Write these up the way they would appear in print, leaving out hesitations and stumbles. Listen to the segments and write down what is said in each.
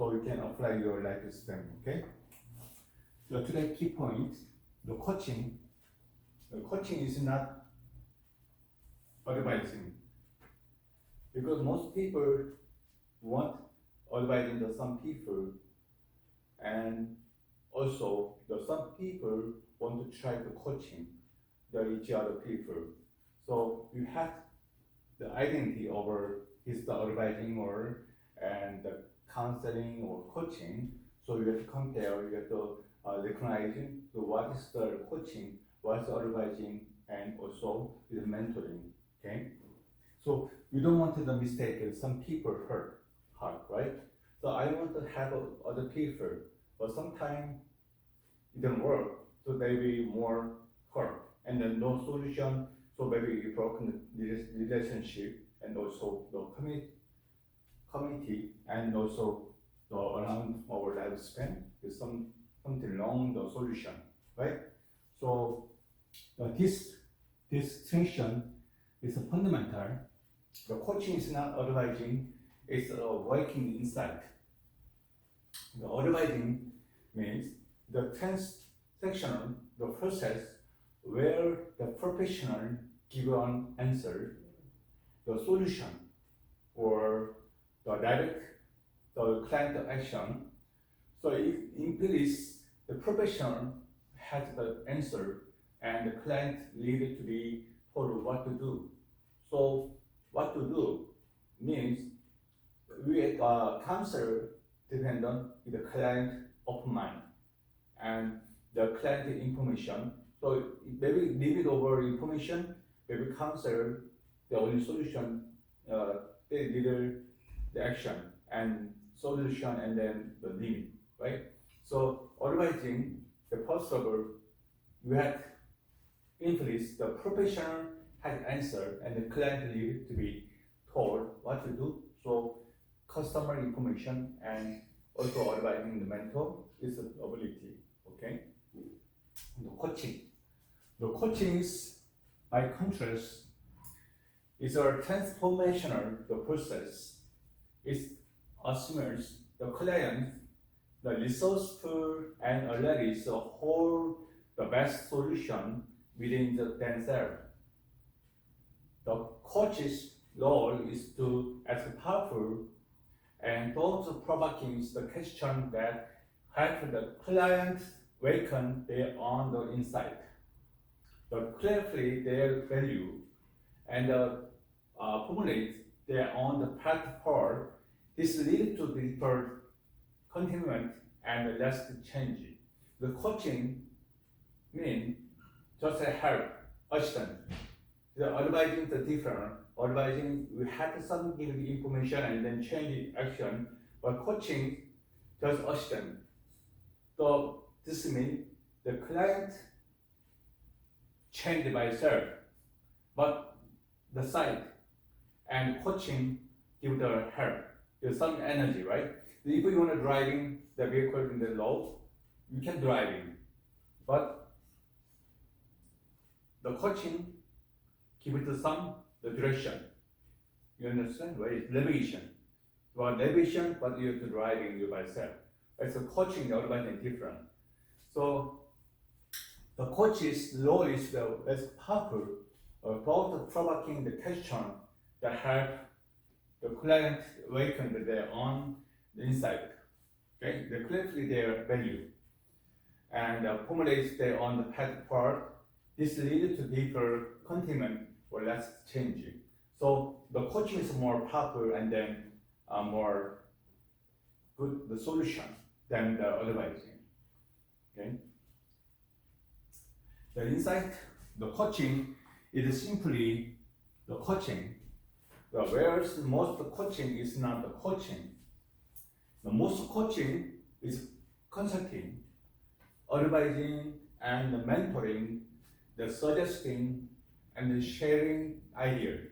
so you can apply your life system. Okay. So today's key point: the coaching. The coaching is not advising, because most people want advising to some people, and also some people want to try to coaching each other people. So you have the identity over is the advising or and the counseling or coaching. So you have to compare, you have to recognize what is the coaching, what's the advising, and also the mentoring. Okay, so you don't want the mistake that some people hurt, right? So I want to have other people, but sometimes it doesn't work. So they be more hurt, and then no solution. So maybe you broken relationship, and also the community, and also the around our lifespan is something wrong the solution, right? So this distinction is fundamental. The coaching is not advising; it's working insight. The advising means the transaction, the process where the professional give an answer, the solution, or the direct the client action. So it implies the professional has the answer and the client needed to be told what to do. So what to do means we counsel depend on the client open mind and the client information. So maybe leave it over information, maybe counsel the only solution, they needed the action and solution and then the limit, right? So advising the first of all, you have influence the professional has answer and the client needed to be told what to do. So customer information and also advising the mentor is an ability. Okay. The coaching. The coaching is, by contrast, is a transformational the process. It assumes the client, the resourceful and analyze the whole the best solution within themselves. The coach's role is to ask powerful and thought-provoking the question that help the client awaken their own the insight, the clarify their value, and formulate their own the path forward. This leads to deeper continuement and less change. The coaching means just a help, assistance. The advising the different. Advising, we have some give the information and then change the action. But coaching, just assistance. So this means the client changed by itself, but the site and coaching give the help. There's some energy, right? If you want to driving the vehicle in the road, you can driving, but the coaching give it some the direction. You understand, right? Navigation. You want navigation, but you have to driving you by yourself. Right? So coaching the other is different. So the coach's role is the best powerful, both provoking the question that help the client awaken their own insight. Okay, they clarify their value and formulate their own path forward. This leads to deeper containment or less changing. So the coaching is more powerful and then more good the solution than the advising. Okay. The insight, the coaching is simply the coaching. Whereas most coaching is not the coaching. The most coaching is consulting, advising, and mentoring, the suggesting, and the sharing ideas.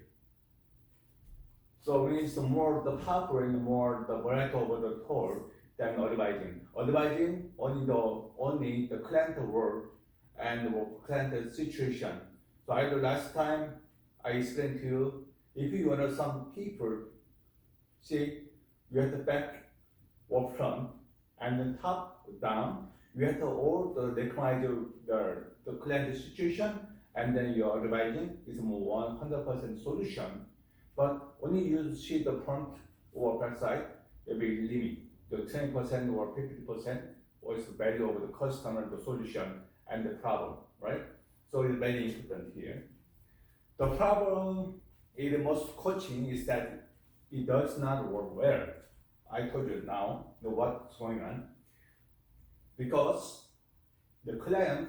So it's more the power and more the variety of the tool than advising. Advising only the client work and the client situation. So last time I explained to you, if you want some people, see, you have to back or front, and then top down, you have to all the recognize the client situation, and then your advising is more 100% solution. But when you see the front or back side, it will limit the 10% or 50% was the value of the customer, the solution, and the problem, right? So it's very important here. The problem in most coaching is that it does not work well. I told you now what's going on. Because the client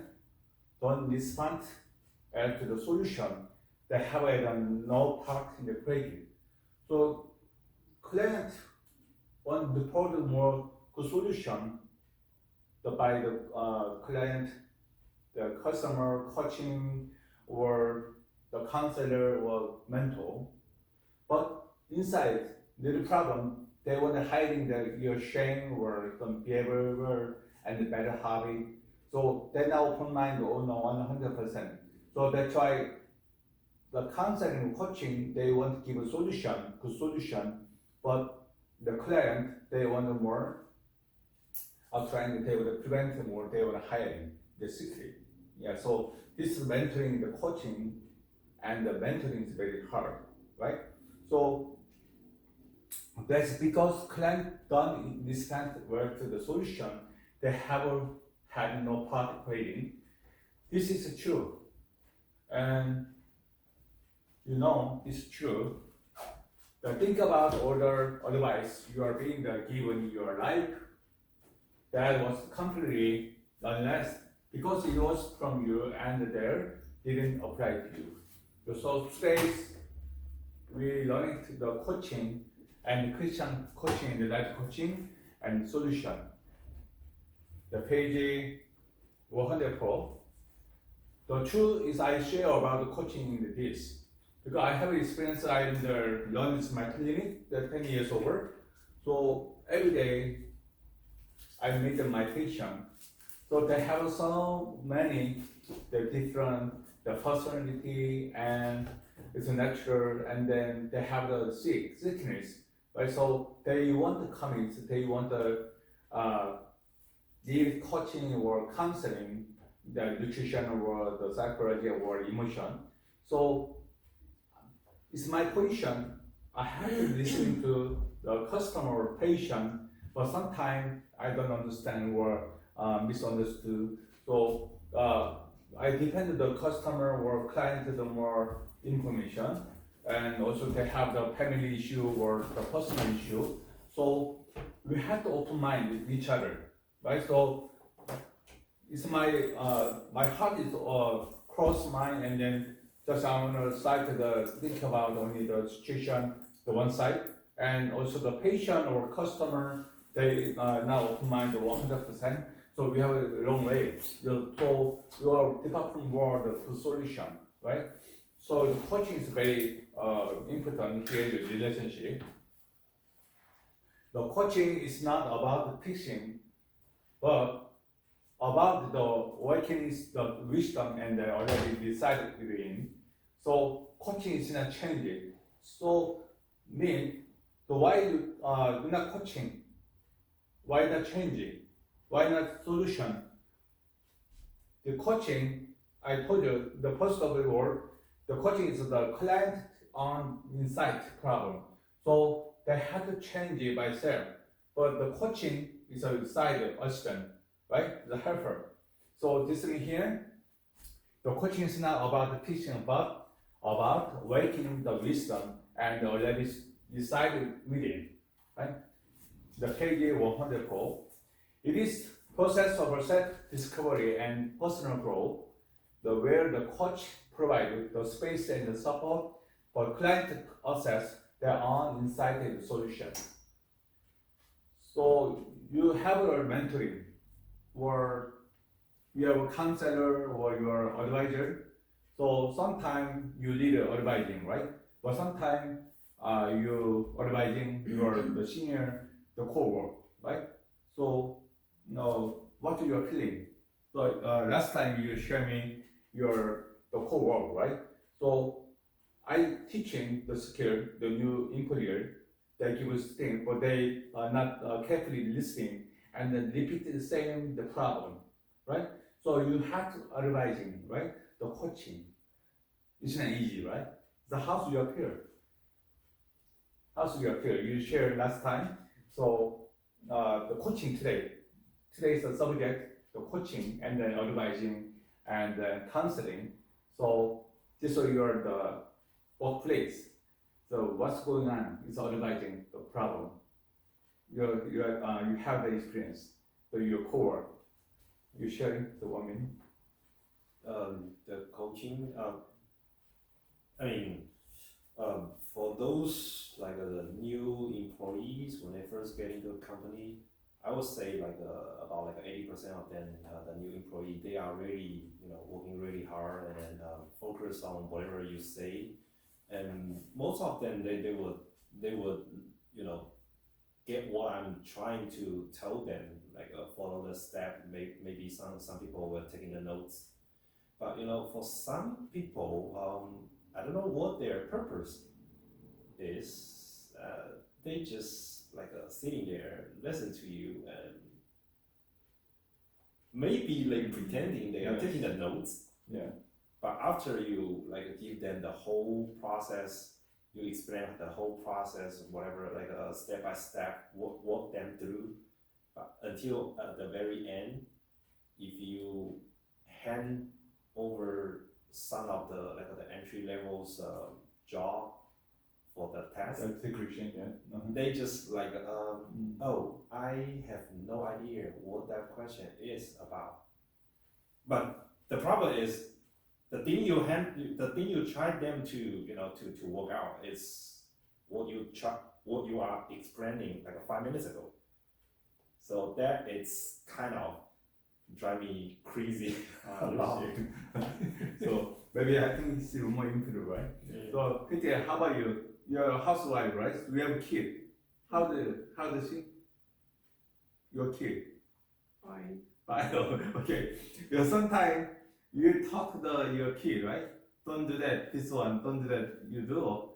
don't respond to the solution, they have no part in the creative. So client want to provide more good solution by the client, the customer coaching, or the counselor or mentor. But inside, the problem, they want to hiding your shame or some behavior and the better hobby. So they're not open mind or no 100%. So that's why the counseling and coaching, they want to give a solution, good solution, but the client, they want more, trying to prevent more, they want to hire the secret. Yeah, so this is mentoring, the coaching, and the mentoring is very hard, right? So that's because client done this kind of work to the solution, they haven't had no part creating. This is true, and you know it's true. But think about other advice you are being given in your life that was completely unless because it was from you and there didn't apply to you. So today we learning the coaching and Christian coaching and the life coaching and solution. The page 104. The truth is I share about the coaching in this. Because I have experience, I learned this my clinic, 10 years over. So every day I meet my patient. So they have so many the different the personality and it's natural, and then they have the sickness, right? So they want to come in, so they want to need coaching or counseling, the nutrition or the psychology or emotion. So it's my position. I have to listen to the customer or patient, but sometimes I don't understand or misunderstood. So I depend on the customer or client the more information, and also they have the family issue or the personal issue. So we have to open mind with each other, right? So it's my heart is cross mind, and then just on the side think about only the situation, the one side, and also the patient or customer, they now open mind 100%. So we have a long way. So you are developing more the solution, right? So the coaching is very important here in the relationship. The coaching is not about fixing, but about the working is the wisdom and the already decided in. So coaching is not changing. So mean the why you not coaching? Why not changing? Why not solution? The coaching, I told you, the first of all, the coaching is the client on insight problem. So they have to change it by self. But the coaching is a side assistant, right? The helper. So this thing here, the coaching is not about the teaching, but about waking the wisdom and already decided within, right? The page 104. It is process of self-discovery and personal growth, where the coach provides the space and the support for client to assess their own insight and solution. So you have a mentoring, or you have a counselor or your advisor. So sometimes you need advising, right? But sometimes you advising the senior, the co-work, right? So what you are feeling. So last time you share me the co-work, right? So I teaching the skill, the new employer, they give us thing, but they are not carefully listening and then repeat the same the problem, right? So you have to advising, right? The coaching. It's not easy, right? So how do you appear? How do you appear? You shared last time. So the coaching today. Today's the subject, the coaching and then advising and then counseling. So this is your the workplace. So what's going on is advising the problem. You have the experience. So your core. You sharing the 1 minute. The coaching. I mean, for those like the new employees when they first get into a company, I would say like about like 80% of them, the new employee, they are really working really hard and then focus on whatever you say, and most of them they would get what I'm trying to tell them, like follow the step. Maybe some people were taking the notes, but for some people, I don't know what their purpose is. They just like sitting there, listen to you, and maybe like pretending they are taking the notes. Yeah. But after you like give them the whole process, you explain the whole process, whatever, like step by step, walk them through. But until at the very end, if you hand over some of the like the entry levels job for the test, Execution, yeah. they just like oh, I have no idea what that question is about. But the problem is the thing you try them to to work out is what you are explaining like 5 minutes ago. So that it's kind of drive me crazy a lot. So maybe I think it's more improve, right? Yeah. So Kitty, how about you? You're a housewife, right? We have a kid. How does she? Your kid? Fine. Fine. Okay. Sometimes you talk to your kid, right? Don't do that. This one. Don't do that. You do.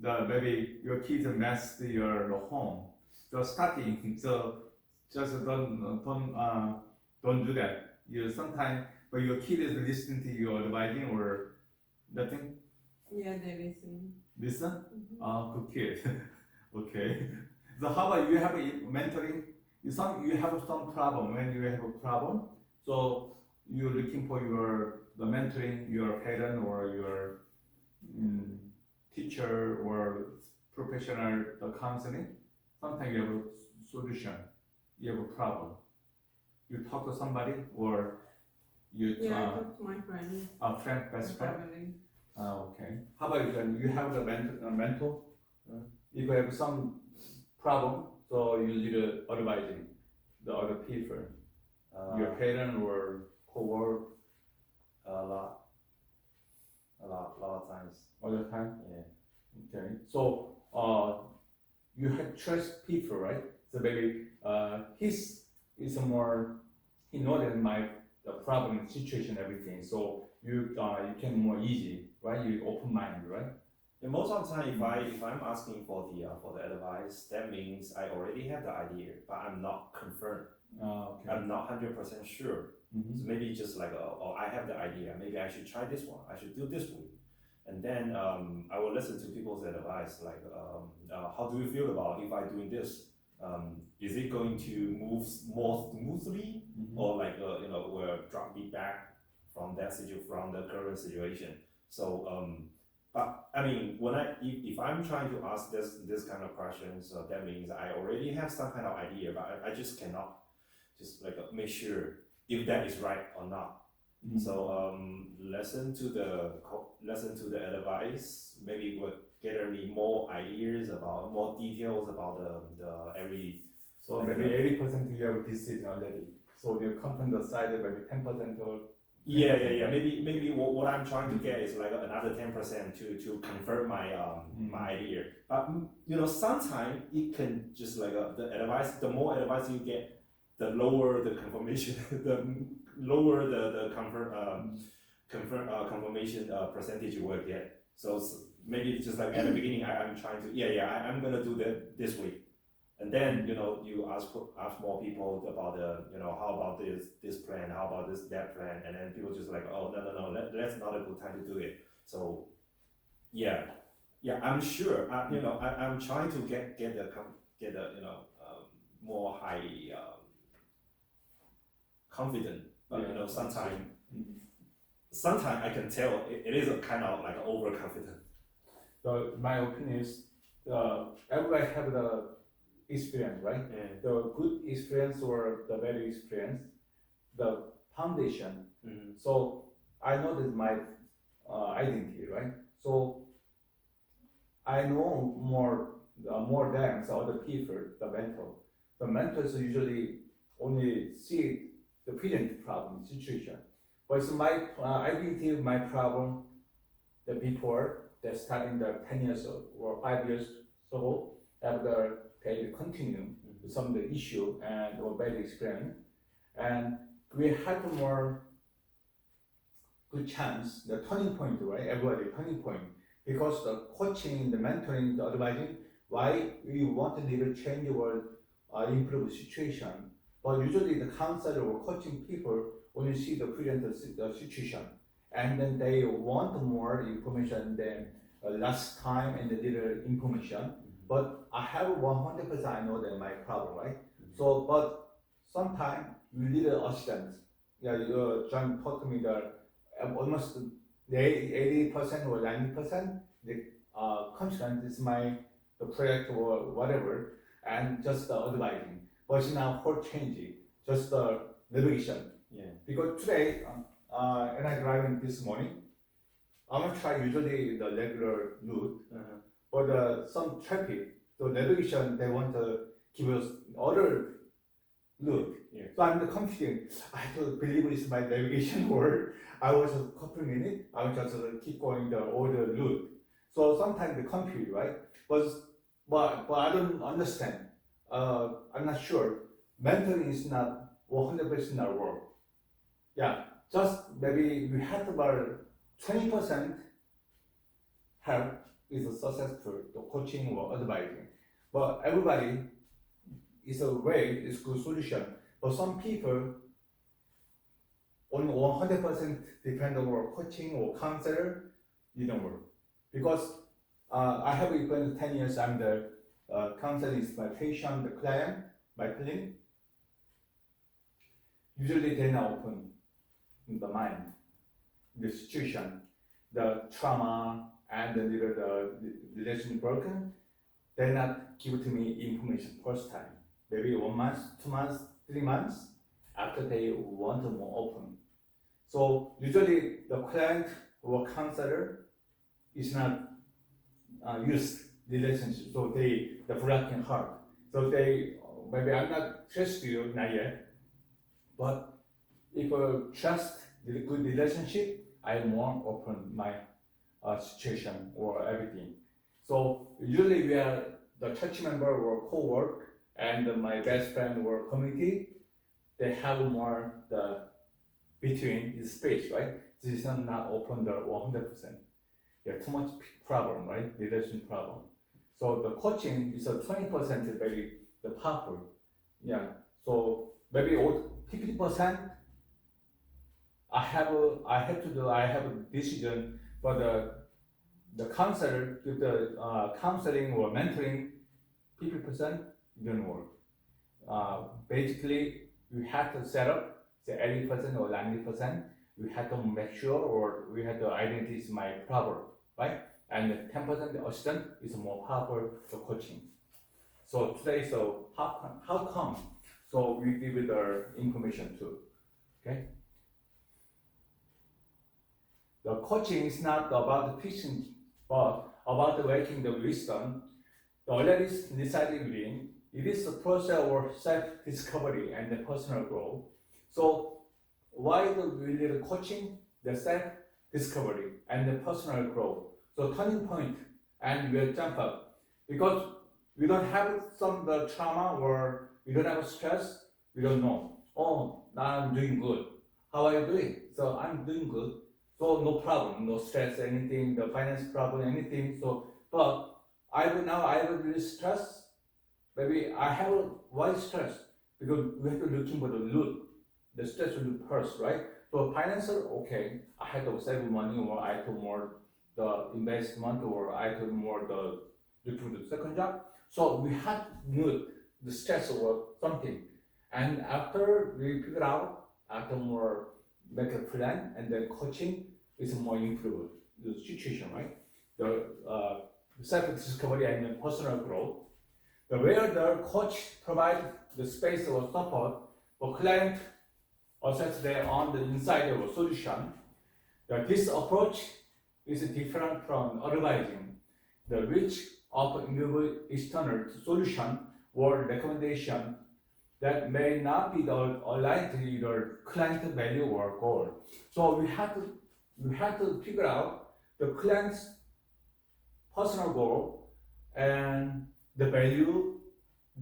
Maybe your kids mess your home. So starting. So just don't do that. You sometimes, but your kid is listening to your advising or nothing. Yeah, they listen. Listen. Good kid. Okay. So how about you have a mentoring? You have some problem when you have a problem. So you're looking for the mentoring, your parent or your teacher or professional counseling. Sometimes you have a solution. You have a problem. You talk to somebody or you Yeah, I talk to my friends. a friend, best friend. Family. Okay. How about you? Then? You have the mentor. If you have some problem, so you need advising the other people, your parent or co-worker. A lot of times. All the time. Yeah. Okay. So you have trust people, right? So maybe his is more he know that the problem, situation, everything. So you can more easy, right? You open mind, right? And most of the time, if I'm asking for the advice, that means I already have the idea, but I'm not confirmed. Okay. I'm not 100% sure. Mm-hmm. So maybe just like I have the idea. Maybe I should try this one. I should do this way, and then I will listen to people's advice. Like, how do you feel about if I doing this? Is it going to move more smoothly, or like will drop me back from from the current situation? So but I mean, if I'm trying to ask this kind of questions, that means I already have some kind of idea, but I just cannot just like make sure if that is right or not. Mm-hmm. So listen to the advice. Maybe would gather me more ideas about more details about the every. So maybe 80% you have decision already. So your content side maybe 10% or. Yeah. Maybe what I'm trying to get is like another 10% to confirm my my idea. But sometimes it can just like the advice. The more advice you get, the lower the confirmation. The lower the confirmation percentage you will get. So maybe it's just like at the beginning, I'm trying to, I'm gonna do that this week. And then, you ask more people about how about this plan, how about that plan, and then people just like, oh, no, that's not a good time to do it. So, I'm sure, I'm trying to get a more high confident, but sometimes I can tell it is a kind of like overconfident. My opinion is, everybody have the experience, right? Yeah. The good experience or the bad experience, the foundation. Mm-hmm. So I know this is my identity, right? So I know more than the other people, the mentor. The mentors usually only see the present problem situation. But it's my identity, my problem, the before that starting the 10 years or 5 years ago, after they continue with some of the issue and or bad experience, and we have more good chance, the turning point, right? Everybody turning point, because the coaching, the mentoring, the advising, why we want to little change or improve the situation. But usually the counselor or coaching people only see the present situation, and then they want more information than last time and the little information. But I have 100% I know that my problem, right? So, but sometimes you need an assistance. Yeah, John taught me that almost the 80% or 90% the confidence is the project or whatever, and just the advising. But it's now whole changing, just the navigation. Yeah. Because today, when I driving this morning, I'm gonna try usually the regular route. But some traffic, so navigation, they want to give us other route. Yeah. So I'm confused. I don't believe it's my navigation word. I was a couple minutes, I was just keep going the older route. So sometimes they confuse, right? But I don't understand. I'm not sure. Mentoring is not 100% our work. Yeah, just maybe we have about 20% help is successful, the coaching or advising. But everybody is a way, is good solution. But some people only 100% depend on our coaching or counselor, it don't work. Because I have been 10 years, I'm the counselor is my patient, the client, my clinic. Usually they're not open in the mind, the situation, the trauma, and the relation broken, they not give to me information first time. Maybe 1 month, 2 months, 3 months after they want to more open. So usually the client or counselor is not used relationship, so the blocking heart. So they maybe I'm not trust you not yet, but if trust the good relationship, I more open my situation or everything. So usually we are the church member or co-work and my best friend or community, they have more the between the space, right? This is not open the 100%. Yeah, too much problem, right? Relation problem. So the coaching is a 20% very the powerful. Yeah. So maybe 50% I have a decision, but the counselor with the counseling or mentoring 50% don't work. Basically, we have to set up the 80% or 90%. We have to make sure, or we have to identify my problem, right? And 10% the assistant is more powerful for coaching. So today, so how come? So we give it our information too. Okay. The coaching is not about the teaching, but about waking the wisdom. The already decided within. It is a process of self-discovery and the personal growth. So why we need coaching? The self-discovery and the personal growth. So turning point, and we'll jump up. Because we don't have some the trauma or we don't have stress, we don't know. Oh, now I'm doing good. How are you doing? So I'm doing good. So no problem, no stress, anything, the finance problem, anything. So, but I have really stress. Maybe I have why stress? Because we have to looking for the root, the stress root first, right? So financial, okay, I had to save money, or I have to more the investment, or I have to more the looking for the second job. So we had to the stress or something, and after we figure out, after more make a plan and then coaching is more improved the situation, right? The self-discovery and the personal growth. The where the coach provide the space or support for client assess their on the inside of a solution. This approach is different from advising, which often involve external solution or recommendation that may not be aligned to your client value or goal. So we have to figure out the client's personal goal and the value,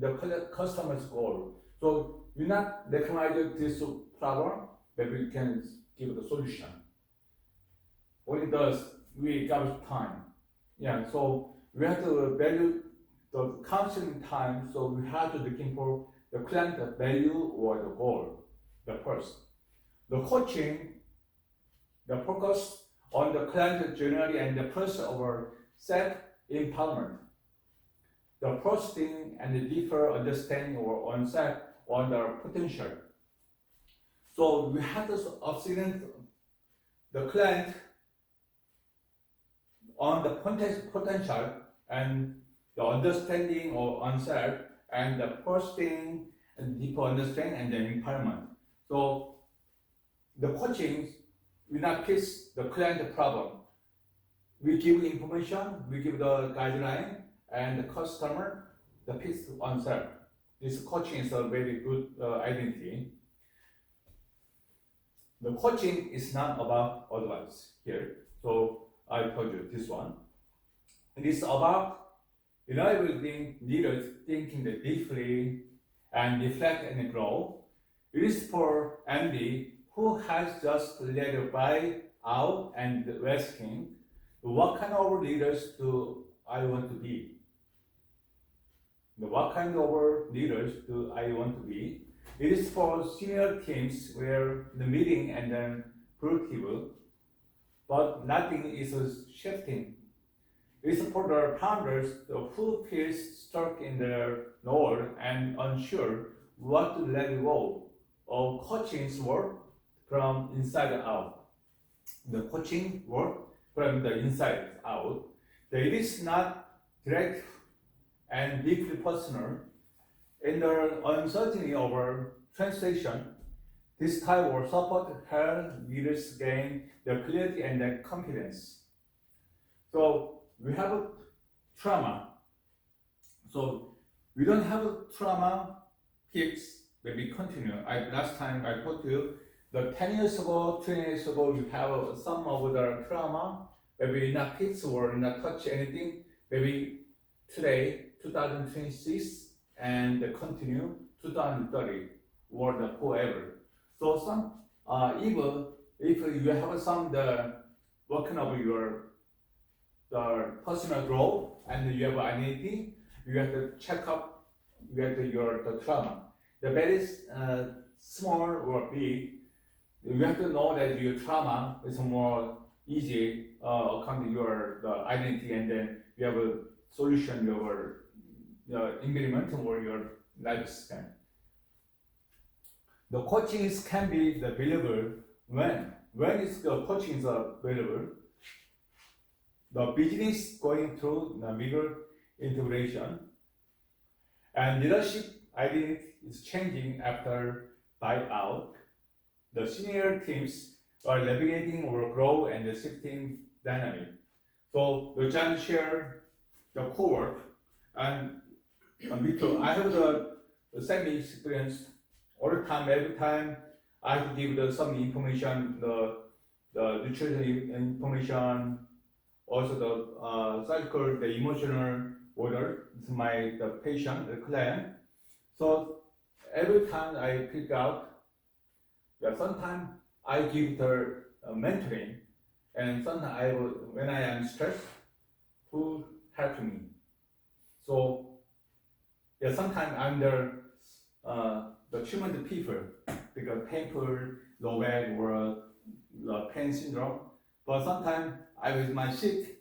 the customer's goal. So we not recognize this problem, but we can give the solution. Only thus we got time. Yeah, so we have to value the counseling time. So we have to looking for the client value or the goal, the first. The coaching, the focus on the client journey and the process of self-empowerment. The first thing and the deeper understanding or onset on the potential. So we have to observe the client on the potential and the understanding or onset and the first thing and deeper understanding and then empowerment. So the coaching will not fix the client problem. We give information, we give the guideline, and the customer the fix answer. This coaching is a very good identity. The coaching is not about advice here. So I told you this one. It is about enabling leaders thinking deeply and reflect and grow. It is for MD who has just led by out and asking, what kind of leaders do I want to be? What kind of leaders do I want to be? It is for senior teams where the meeting and then productive, but nothing is shifting. It is for the founders who feels stuck in their role and unsure what to let go of coaching's work from inside out. The coaching work from the inside out. It is not direct and deeply personal. In the uncertainty of translation, this type of support helps leaders gain the clarity and the confidence. So we have a trauma. So we don't have a trauma fix, but we continue. Last time I told you that 10 years ago, 20 years ago, you have some of the trauma, maybe not fix or not touch anything, maybe today, 2026, and continue 2030 or the forever. So some even if you have some the working of your the personal growth and you have identity, you have to check up the trauma. The very small or big, you have to know that your trauma is more easy according to your the identity, and then you have a solution, your implement or your lifespan. The coachings can be available when is the coaching is available. The business going through the bigger integration, and leadership identity is changing after buyout. The senior teams are navigating or grow and the shifting dynamic. So the giant share the cohort, and me too. I have the same experience all the time. Every time I have to give some information, the nutrition information, also the psychical, the emotional order to the patient, the client. So every time I pick out, sometimes I give the mentoring, and sometimes when I am stressed, who help me? So yeah, sometimes I'm the treatment people because painful, low back or pain syndrome. But sometimes I with my sick,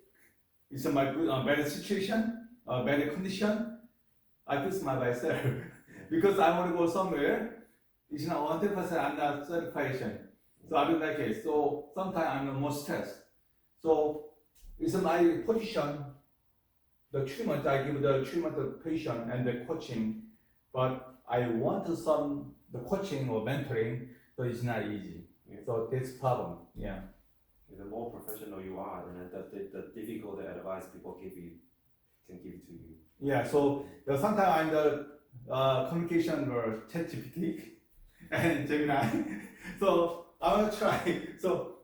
it's my good bad situation, bad condition. I fix myself because I want to go somewhere. It's not 100%. I'm not certification, so I don't like it. So sometimes I'm more stressed. So it's my position. The treatment I give the treatment to the patient and the coaching, but I want the coaching or mentoring, so it's not easy. Yeah. So that's problem. Yeah. The more professional you are, and the difficult advice people can give to you. Yeah. So sometimes I'm the communication or ChatGPT and Gemini. So I will try. So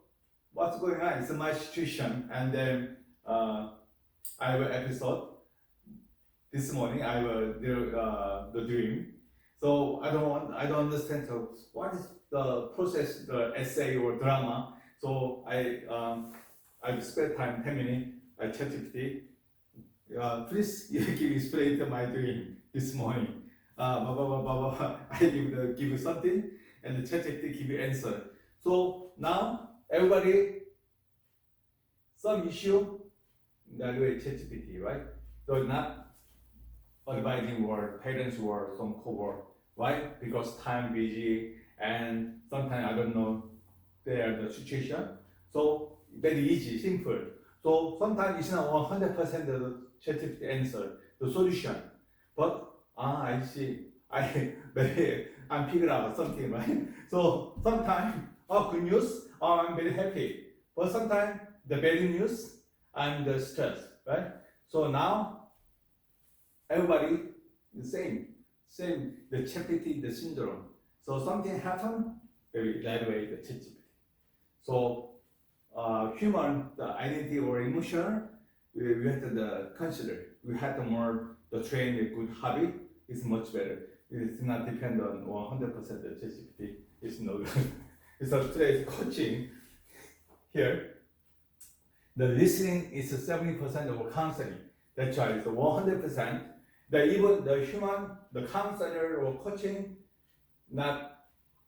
what's going on? It's my situation, and then I have an episode this morning. I will do the dream. So I don't understand. So what is the process, the essay or drama? So I spent time 10 minutes. I ChatGPT. Please explain to my dream this morning. Blah, blah, blah, blah, blah. I give you something, and the ChatGPT give you answer. So now everybody some issue evaluate ChatGPT, right? So not advising word, parents word, some co-word, right? Because time busy and sometimes I don't know the situation. So very easy, simple. So sometimes it's not 100% the ChatGPT answer, the solution. But I see, I'm figuring out something, right? So sometimes, good news, I'm very happy. But sometimes the bad news, I'm the stress, right? So now everybody the same, the ChatGPT, the syndrome. So something happened, we evaluate the ChatGPT. So human, the identity or emotional, we have to consider. We have to more the train a good hobby is much better. It's not depend on 100% the ChatGPT. It's no good. So today's coaching here. The listening is 70% of counseling. That's why it's 100%. Even the human, the counselor or coaching, not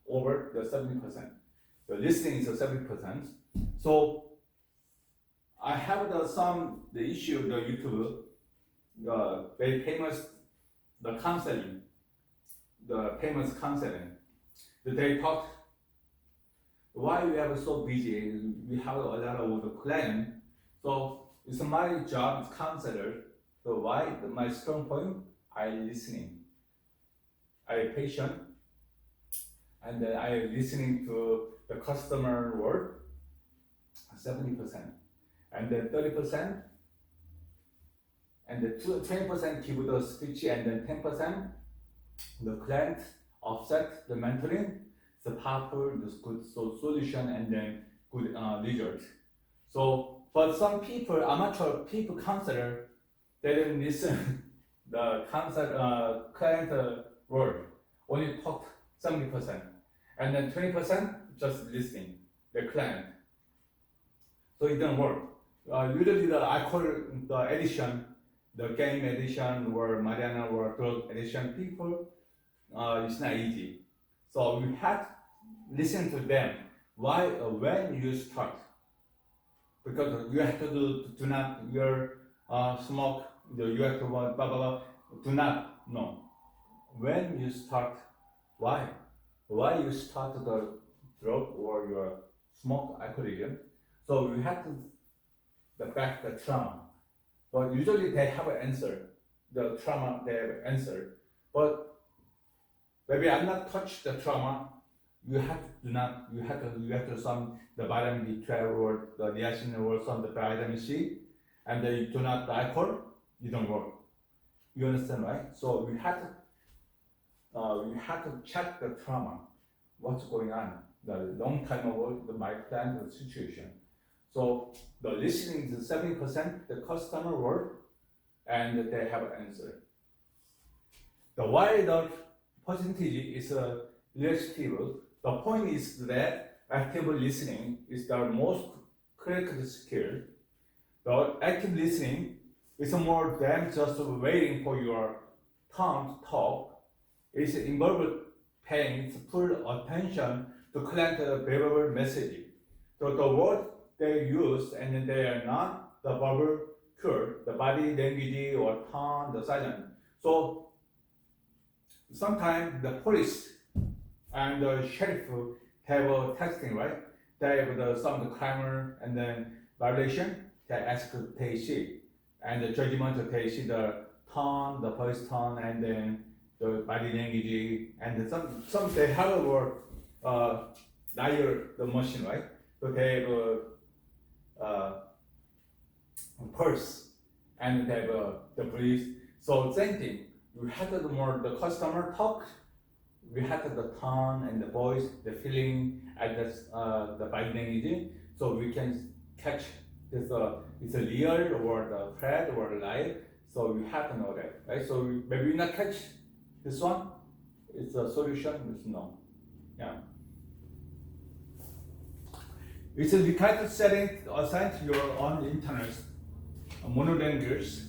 over the 70%. The listening is 70%. So I have the issue, the YouTube, very famous, the counseling, the famous counseling. They talk why we are so busy. We have a lot of the client. So it's my job as counselor. So why my strong point? I listening. I patient, and then I listening to the customer word. 70%, and then 30%, and the 20% give the speech, and then 10% the client offset the mentoring. The powerful, this good solution, and then good result. So, but some people, amateur people counselor, they didn't listen the client word, only talk 70%, and then 20% just listening the client. So it doesn't work. Usually I call the addiction, the game addiction or marijuana or drug addiction people, it's not easy. So you have to listen to them. Why? When you start, because you have to do not smoke. You have to blah blah blah. Do not no. When you start, why? Why you start the drug or your smoke alcoholism? So you have to back the trauma. But usually they have an answer. The trauma they have an answer. But maybe I'm not touch the trauma. You have to some the vitamin B12 or the niacin or some the vitamin C, and then you do not the alcohol, you don't work. You understand, right? So you have to check the trauma, what's going on. The long time ago, my client the situation. So the listening is 70% the customer word, and they have an answer. The why the percentage is relative. The point is that active listening is the most critical skill. The active listening is more than just waiting for your turn to talk. It involves paying full attention to collect the verbal message. So the words they use and they are not the verbal cue, the body language or tone, the silence. So sometimes the police and the sheriff have a testing, right? They have some crime and then violation. They ask they see, and the judgment they see the tone, the voice tone, and then the body language, and some they have a liar the machine, right? So they have a pulse, and they have the breathe. So same thing. We had the more the customer talk. We had the tone and the voice, the feeling, and the body language, so we can catch this. It's a real or the threat or a lie. So we have to know that, right? So maybe not catch this one. It's a solution. It's no, yeah. It's a required setting assigned to your own internet monolanguage.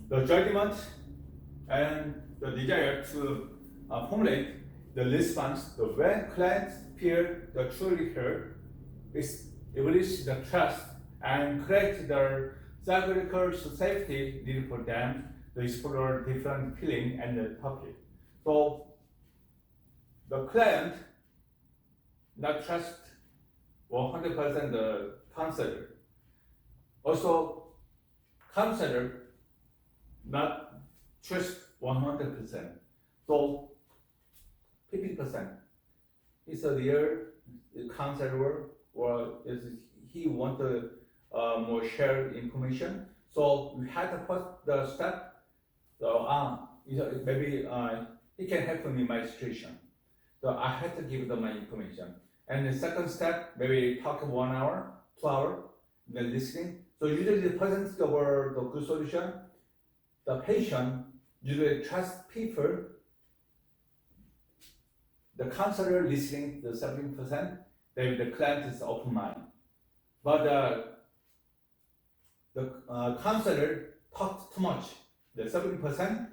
The judgment and the desire to formulate the response, the when clients feel the truly heard, establish the trust and create the psychological safety needed for them to explore different feeling and the topic. So the client not trust 100% the counselor. Also, counselor not trust 100%. So 50% is a real counselor, or is he want to more share information. So we had to put the step. So maybe he can help me in my situation. So I had to give them my information. And the second step, maybe talk 1 hour, 2 hours, then listening. So usually the person over the good solution, the patient usually trust people. The counselor listening the 17%, then the client is open mind. But the counselor talked too much, the 70%,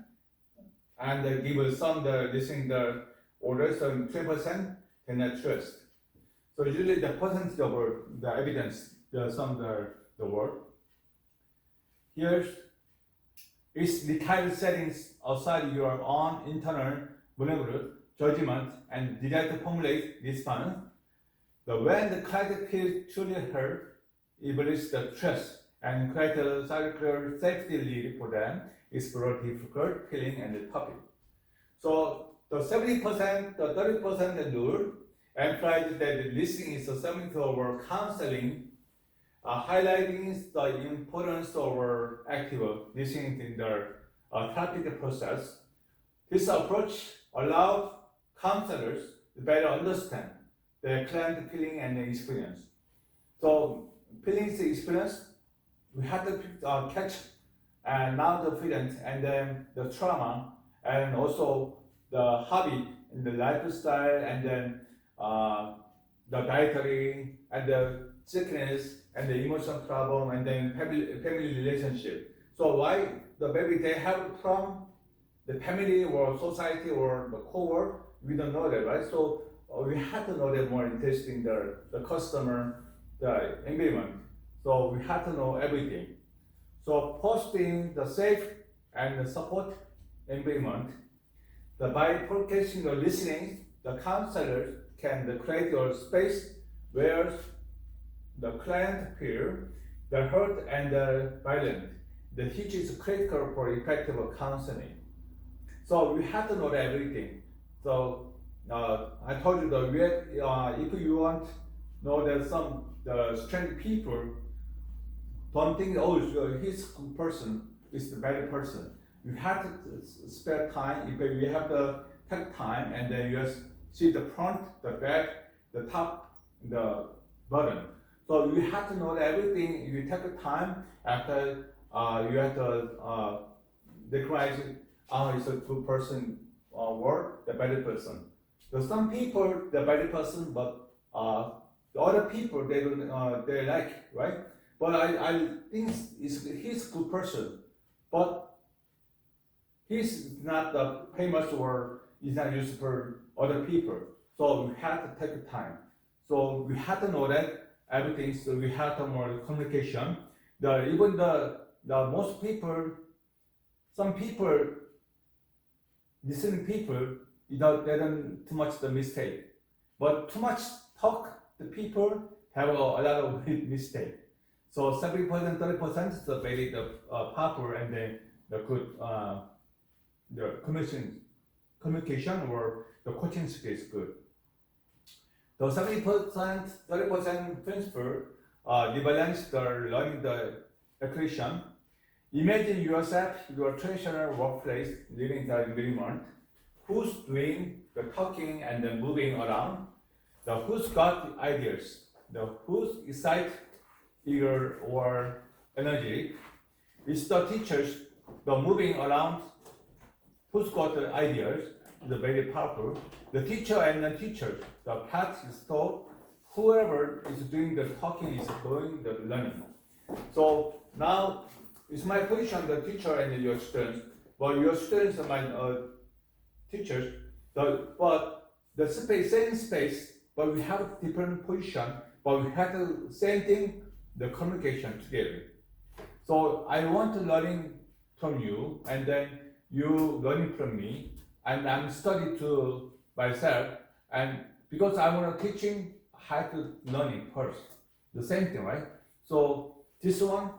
and they give some the listening the orders, so 20% cannot trust. So usually the percentage over the evidence, the word. Here is the type of settings outside your own internal monolanguage, judgment, and desire to formulate response. When the client feels truly heard, it builds the trust and create a psychological safety lead for them. It's very difficult feeling and the topic. So the 70%, the 30% rule emphasizes that the listening is something to our counseling, highlighting the importance of our active listening in the therapeutic process. This approach allows counselors to better understand the client feeling and experience. So feelings experience, we have to catch and now the feelings and then the trauma and also the hobby and the lifestyle and then the dietary and the sickness and the emotional problem and then family relationship. So why the baby they have from the family or society or the co-work, we don't know that, right? So we have to know that more interesting the customer, the environment. So we have to know everything. So posting the safe and the support environment, by practicing the listening, the counselors can create your space where the client feel the hurt and the violent, which is critical for effective counseling. So we have to know everything. So I told you that if you want to know that some the strange people don't think, oh, his person is the better person. You have to spare time. If you have to take time and then you just see the front, the back, the top, the bottom. So you have to know everything. You take the time after you have to recognize it's a good person or the better person. So some people the better person, but the other people they don't they like, right? But I think he's a good person, but he's not famous or is not used for other people. So we had to take time. So we had to know that everything. So we had to more communication. Even the most people, some people, listening people, they don't too much the mistake. But too much talk, the people have a lot of mistake. So 70%, 30% is the very powerful and the good the communication or the coaching skill is good. The 70%, 30% principle rebalance the learning the equation. Imagine yourself, your traditional workplace, living the environment. Who's doing the talking and the moving around? The who's got ideas? The who's excited, eager, or energetic? It's the teachers, the moving around. Who's got the ideas? The very powerful. The teacher and the teacher. The path is taught. Whoever is doing the talking is doing the learning. So now it's my position, the teacher and your students. But your students are my teachers. But the space, same space, but we have different position. But we have the same thing, the communication together. So I want to learning from you, and then you learning from me, and I'm studying to myself, and because I want to teaching, I have to learning first. The same thing, right? So this one,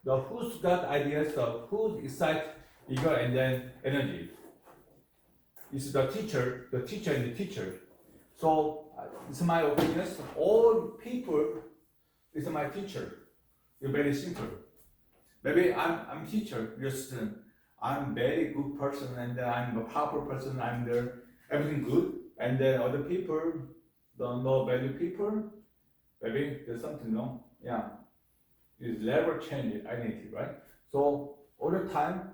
the who's got ideas, the who's excited, eager, and then energy. It's the teacher and the teacher. So it's my opinion. All people is my teacher. It's very simple. Maybe I'm teacher, you're student. I'm very good person, and I'm a powerful person. I'm there, everything good, and then other people don't know value people. Maybe there's something wrong. Yeah, it's never change identity, right? So all the time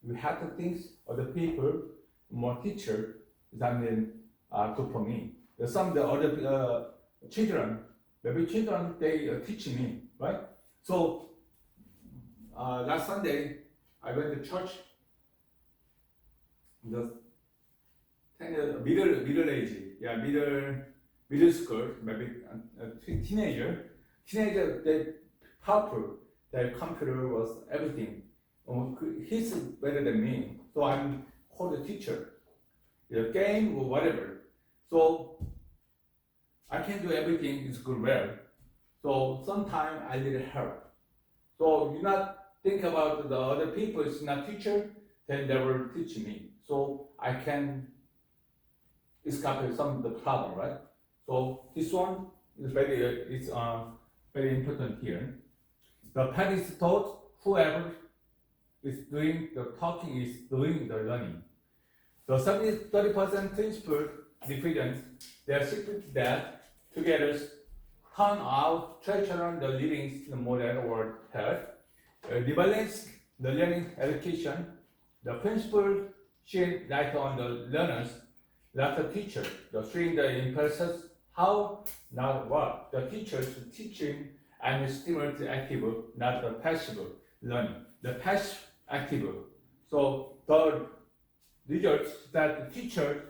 we have to think other people more teacher than good for me. There's some the other children, maybe children they teach me, right? So last Sunday I went to church. The middle age, yeah, middle school, maybe teenager, they powerful. Their computer was everything. He's better than me, so I'm called a teacher. The game or whatever. So I can do everything. It's good well. So sometimes I need help. So you not think about the other people. It's not teacher, then they will teach me. So I can escape some of the problem, right? So this one is very important here. The path is taught. Whoever is doing the talking is doing the learning. The 30% principle difference, they are secret that together turn out traditional the living the model or health, rebalance the learning education, the principle shed light on the learners, not the teacher, the showing the impulses, how, not what. The teachers teaching and stimulate the active, not the passive learning. The passive active. So the results that the teacher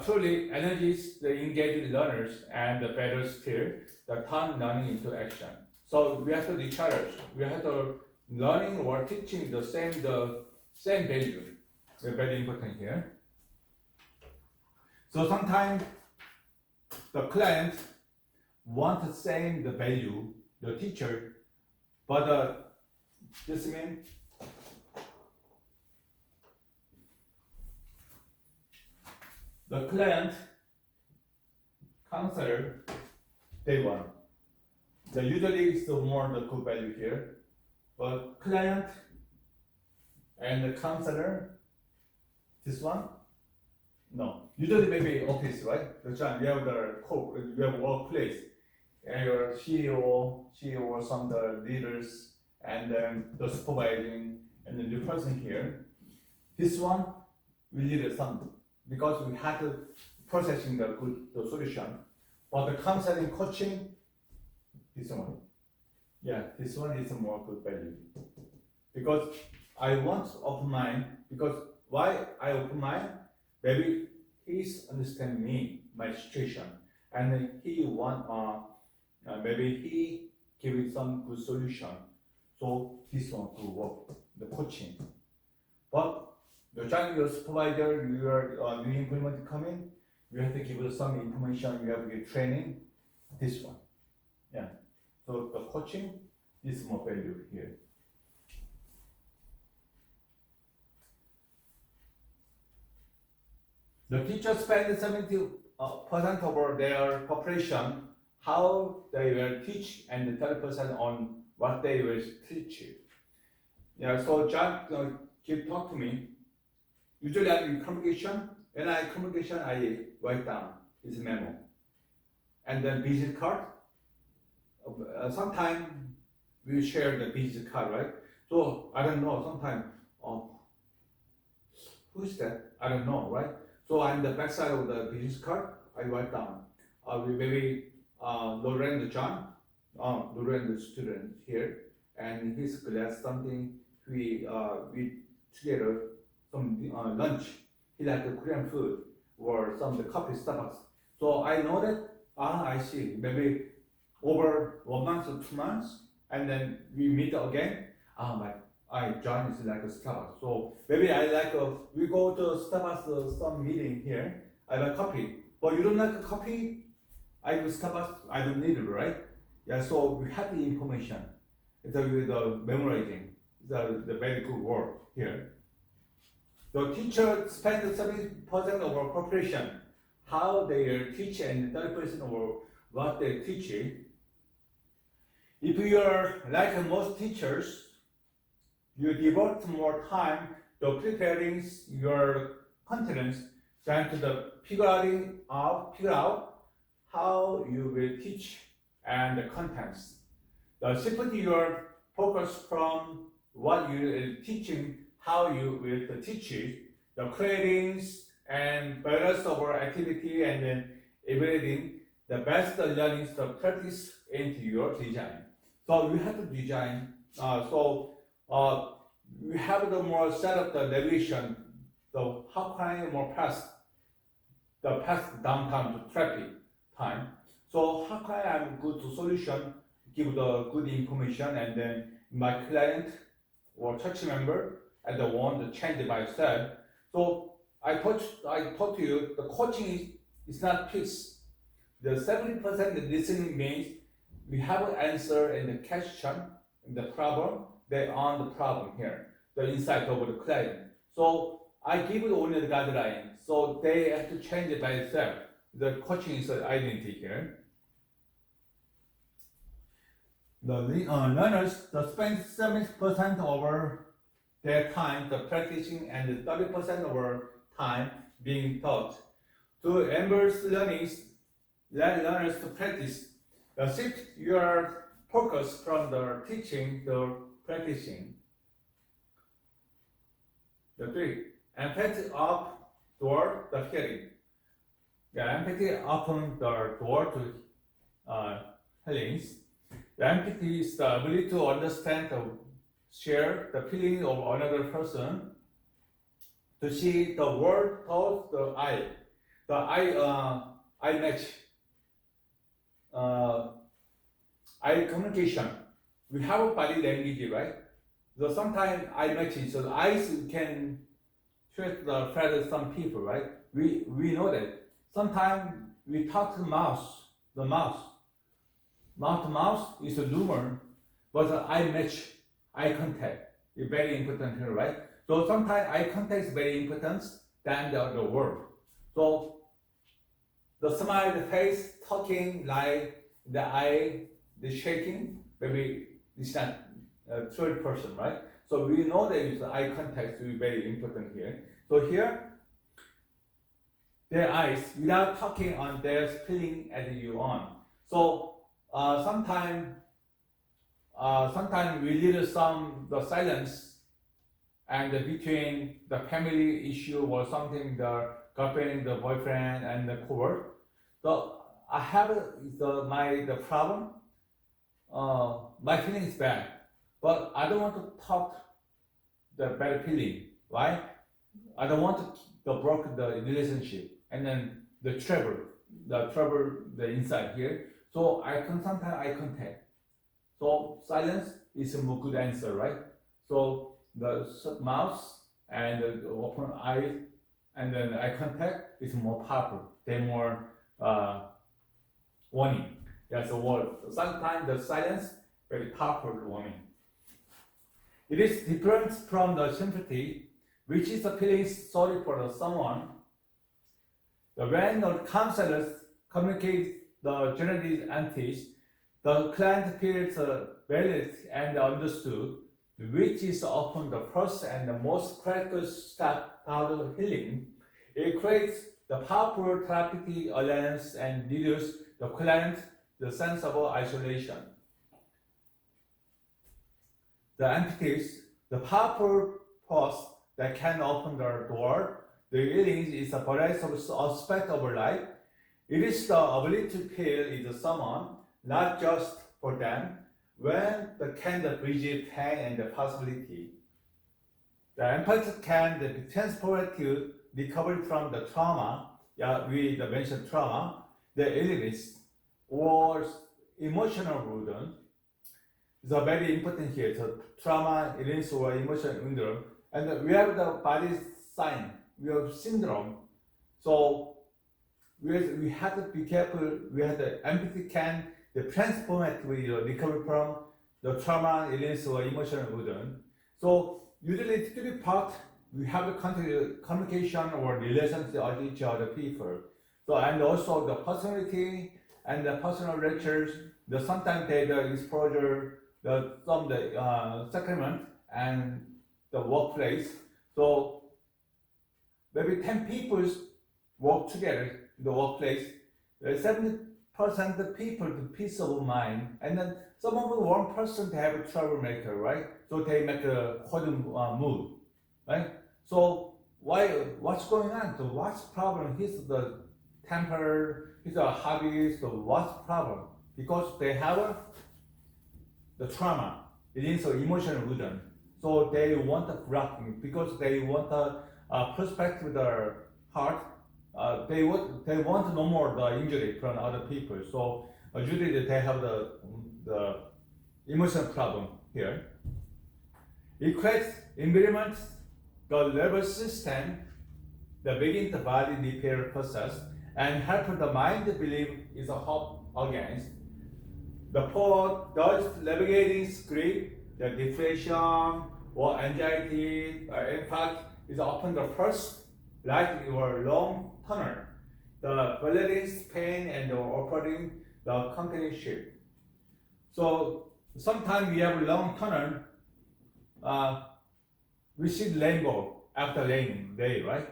truly energies the engaged learners and the better still, the turn learning into action. So we have to recharge. We have to learning or teaching the same value. Very important here. So sometimes the client want the same the value, the teacher, but this means the client, counselor, they want. The usually is the more the good value here, but client and the counselor, this one, no. Usually maybe office, right? The time you have the you have workplace, and your CEO or some the leaders, and then the supervising, and the new person here. This one we need some because we had to processing the solution. For the counseling coaching, this one. Yeah, this one is a more good value. Because I want open mind, because why I open mind? Maybe he's understand me, my situation, and he want maybe he give it some good solution. So this one could work, the coaching. But the time your supervisor, your new employment come in, you have to give us some information, you have to give training, this one. Yeah. So the coaching is more value here. The teachers spend 70% of their preparation, how they will teach, and 30% on what they will teach. Yeah, so John talk to me. Usually I'm in communication. When I communication, I write down his memo. And then visit card. Sometimes we share the visit card, right? So I don't know, sometimes, who's that? I don't know, right? So on the backside of the business card, I write down. Maybe Lordland John, Lordland student here, and his class something we together some lunch. He like the Korean food or some of the coffee Starbucks. So I know that. I see. Maybe over 1 month or 2 months, and then we meet again. John is like a Starbucks. So maybe I like we go to Starbucks some meeting here. I like coffee, but you don't like a coffee. I do Starbucks. I don't need it, right? Yeah. So we have the information. It's the memorizing. The very good word here. The teacher spends 70% of our preparation, how they teach, and 30% of what they teach. If you are like most teachers, you devote more time to preparing your contents than to the figure out how you will teach and the contents. The shift your focus from what you are teaching, how you will teach it, the creating and balance of our activity, and then evaluating the best learning to practice into your design. So we have to design. We have the more set up the navigation. So how can I more pass downtown to traffic time? So how can I have good solution, give the good information, and then my client or church member and the one to change by itself. So I taught you the coaching is not fixed. The 70% listening means we have an answer and the question and the problem. They on the problem here, the insight of the client. So I give it only the guideline. So they have to change it by itself. The coaching is an identity here. The learners spend 70% over their time to practicing and 30% over time being taught. To embrace learners to practice, shift your focus from the teaching to practicing. The 3, empathy up toward the hearing. The empathy open the door to healings. The empathy is the ability to understand and share the feeling of another person, to see the world through the eye. The eye match. Eye communication. We have a body language, right? So sometimes eye matches. So the eyes can trick the feather some people, right? We know that. Sometimes we talk to the mouse. The mouse. Mouth to mouth is a rumor, but the eye match, eye contact is very important here, right? So sometimes eye contact is very important than the word. So the smile, the face, talking, like the eye, the shaking, maybe it's not a third person, right? So we know that the eye contact is very important here. So here, their eyes, without talking on their feeling at you on. So sometimes we need the silence and between the family issue or something, the girlfriend, the boyfriend, and the coworker. So I have the problem. My feeling is bad, but I don't want to talk the bad feeling. Why? I don't want to break the relationship and then the trouble the inside here. So sometimes I contact. So silence is a more good answer, right? So the mouth and the open eyes and then eye contact is more powerful. They're more warning. That's a word. Sometimes the silence very powerful warning. It is different from the sympathy, which is the feeling sorry for someone. When the counselors communicate the journalist entities, the client feels valued and understood, which is often the first and the most critical step toward healing. It creates the powerful therapeutic alliance and reduces the client the sense of isolation. The entities, the powerful force that can open the door, the healing is a variety of aspects of life. It is the ability to feel is someone, not just for them, when the can bridge pain and the possibility. The empathy can be transported to recovery from the trauma, we mentioned trauma, the illness, or emotional burden. It's very important here. So trauma, illness, or emotional burden, and we have the body sign, we have syndrome. So we have to be careful. We have the empathy can the transformative recovery from the trauma, illness, or emotional burden. So usually to be part, we have the communication or relationship with each other people. So and also the personality and the personal lectures. Sometimes the exposure, the sacrament and the workplace. So maybe 10 people work together in the workplace. 70% of people to peace of mind, and then some of one person to have a troublemaker, right? So they make a cold mood, right? So what's going on? So what's problem? He's the temper, his hobbies. So what's problem? Because they have the trauma, it is an emotional burden. So they want a blocking because they want a perspective with their heart. They want no more the injury from other people. So usually they have the emotional problem here. It creates environment, the nervous system, that begin the body repair process and help the mind believe is a hope against. The poor does navigating grief, the depression or anxiety, in fact, is often the first, like your long tunnel. The balancing pain and operating the companionship. So sometimes we have a long tunnel. We see rainbow after rain day, right?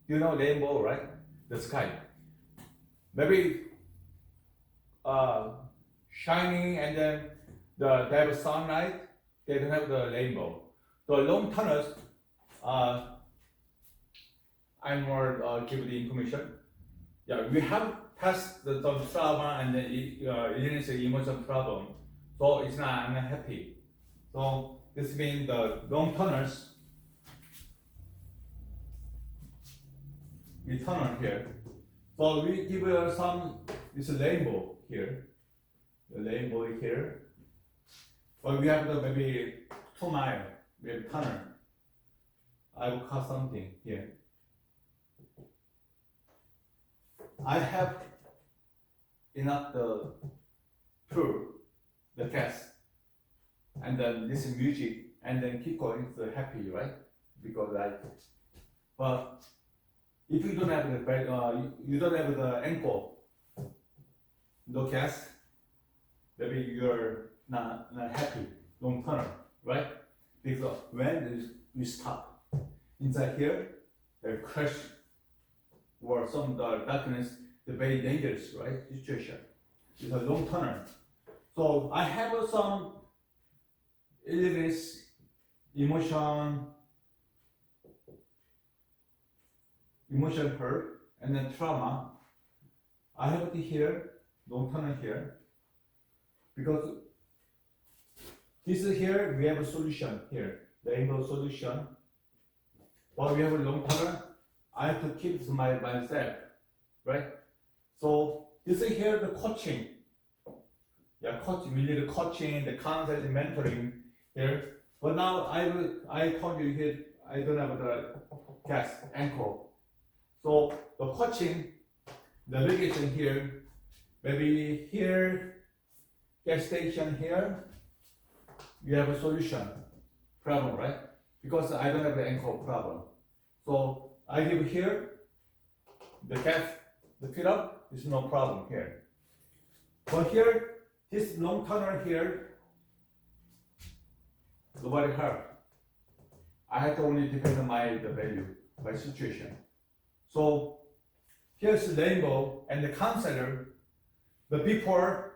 You know rainbow, right? The sky. Maybe shining and then they have a sunlight. They don't have the rainbow. The long tunnels. I more give the information. Yeah, we have passed the trauma and then illness emotional problem, so it's not unhappy. So this means the long tunnels. We tunnel here. So we give this rainbow here, the rainbow here. But we have maybe 2 miles. We have tunnel. I will cut something here. I have enough the pure, the gas, and then this music, and then keep going. So happy, right? Because but if you don't have you don't have the anchor, no gas, maybe you're not happy long term, right? Because when you stop inside here, they crash. Or some darkness, the very dangerous, right? Situation. It's a long tunnel. So I have some illness, emotion hurt, and then trauma. I have it here. long tunnel here. Because this is here, we have a solution here, the angle solution. But we have a long tunnel, I have to keep it myself, right? So this is here the coaching. Yeah, coaching, we need the coaching, the counseling, mentoring here. But now I told you here, I don't have the gas anchor. So the coaching, the navigation here, maybe here, gas station here, you have a solution problem, right? Because I don't have the anchor problem. So I give here, the gas, the fill up, is no problem here. But here, this long tunnel here, nobody help. I have to only depend on the value, my situation. So here's the rainbow and the counselor, the before,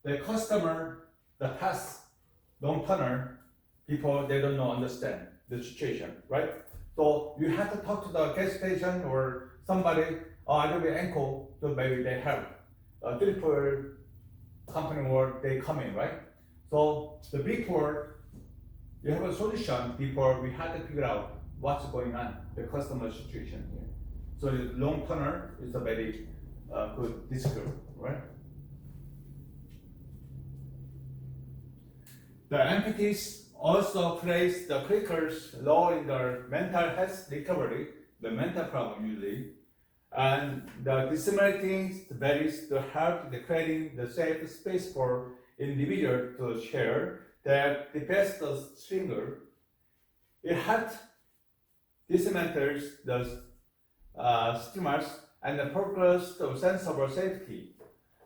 the customer, the past, long tunnel, people they don't know understand the situation, right? So you have to talk to the gas station or somebody, I will be ankle, so maybe they help. Triple company or they come in, right? So the before, you have a solution before we had to figure out what's going on, the customer situation here. So the long tunnel is a very good discourse, right? The entities also plays the critical role in the mental health recovery, the mental problem usually, and the disseminating values to help the creating the safe space for individual to share that the best stringer. It helps disseminators the stimulus and the progress of sense of safety.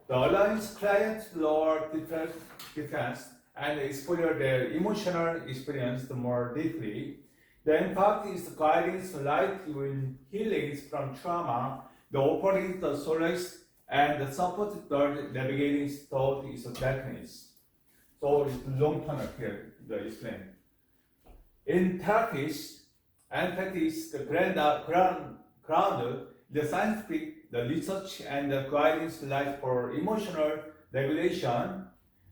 The alliance clients lower defense and explore their emotional experience more deeply. The impact is guiding light in healings from trauma, the offering the solace and the support the navigating thought is a darkness. So it's long tunnel here, the explain. In therapies and practice, the ground, the scientific, the research and the guidance light for emotional regulation,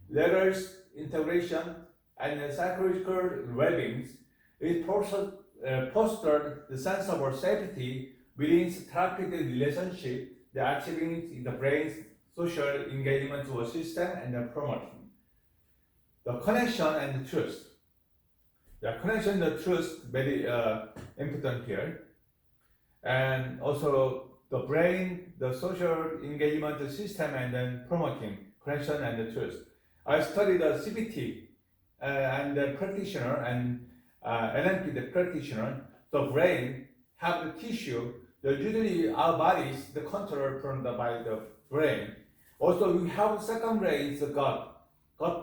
letters, integration, and the psychological well-being. It fostered the sense of safety within therapeutic relationship, the achieving the brain's social engagement to a system and the promotion. The connection and the trust. The connection and the trust very important here. And also the brain, the social engagement system and then promoting connection and the trust. I studied the CBT and the practitioner and NLP the practitioner. The brain have the tissue. Usually our bodies the control by the brain. Also we have second brain is the gut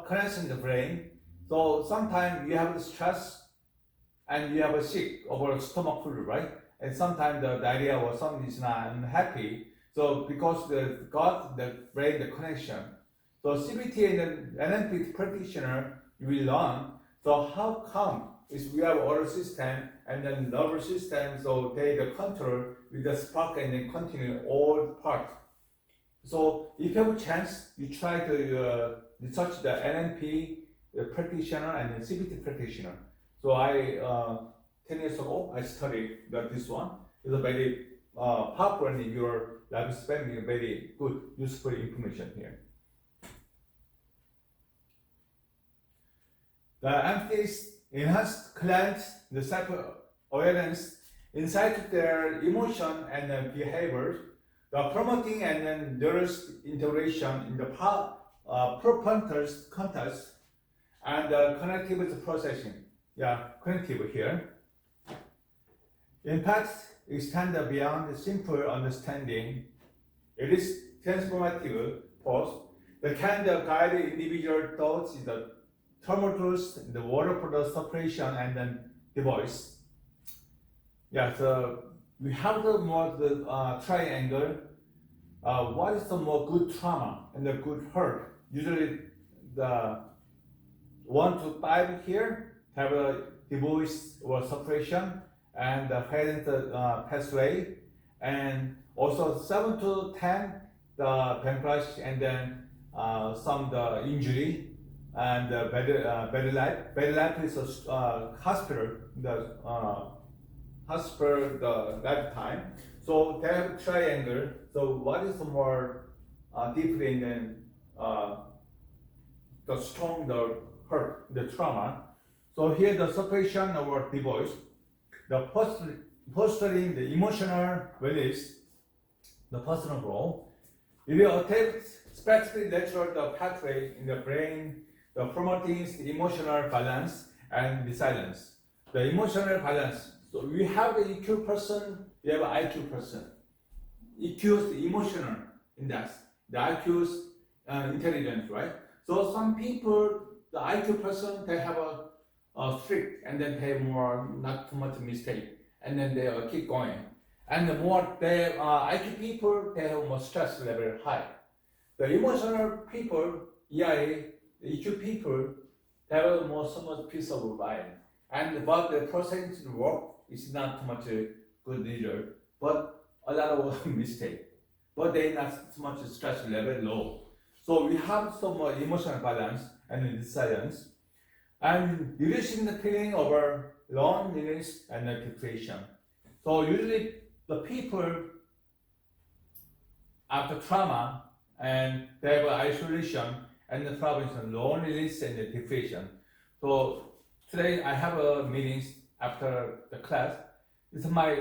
connection the brain. So sometimes you have the stress and you have a sick over stomach flu, right? And sometimes the diarrhea or something is not unhappy. So because the gut, the brain, the connection. So CBT and NLP practitioner you will learn. So how come is we have auto system and then nervous system, so they the control with the spark and then continue all part. So if you have a chance, you try to research the NLP practitioner and the CBT practitioner. So I 10 years ago I studied this one. It's a very powerful and your lifespan very good useful information here. The emphasis enhanced clients the self-awareness, insight their emotion and behavior, the promoting and then there's integration in the prefrontal context and the connective processing. Yeah, connective here. Impacts extend beyond the simple understanding. It is transformative force that can guide individual thoughts in the tumultuous, the water for the separation and then the voice. Yeah, so we have the more the triangle. What is the more good trauma and the good hurt? Usually the 1 to 5 here have a divorce or separation and the parent pathway, and also 7 to 10 the bank crash, and then some the injury, and bad life. Bad life is a hospital, the hospital the lifetime. So they have triangle. So what is more different than the strong, the hurt, the trauma? So here the separation or divorce, the fostering the emotional release, the personal growth. It will affect specifically natural the pathway in the brain, the promoting the emotional balance and resilience. The emotional balance. So we have the EQ person, we have an IQ person. EQ is the emotional index. The IQ is intelligence, right? So some people, the IQ person, they have a strict, and then they have more, not too much mistake, and then they keep going. And the more they IQ people, they have more stress level high. The emotional people, EIA, the EQ people, they have more so much peace of mind. And but the percentage work is not too much good result, but a lot of mistake. But they not too much stress level low. So we have some emotional balance and resilience, and reducing the feeling of loneliness and depression. So usually the people after trauma and they have isolation and the problems of loneliness and depression. So today I have a meetings after the class. It's my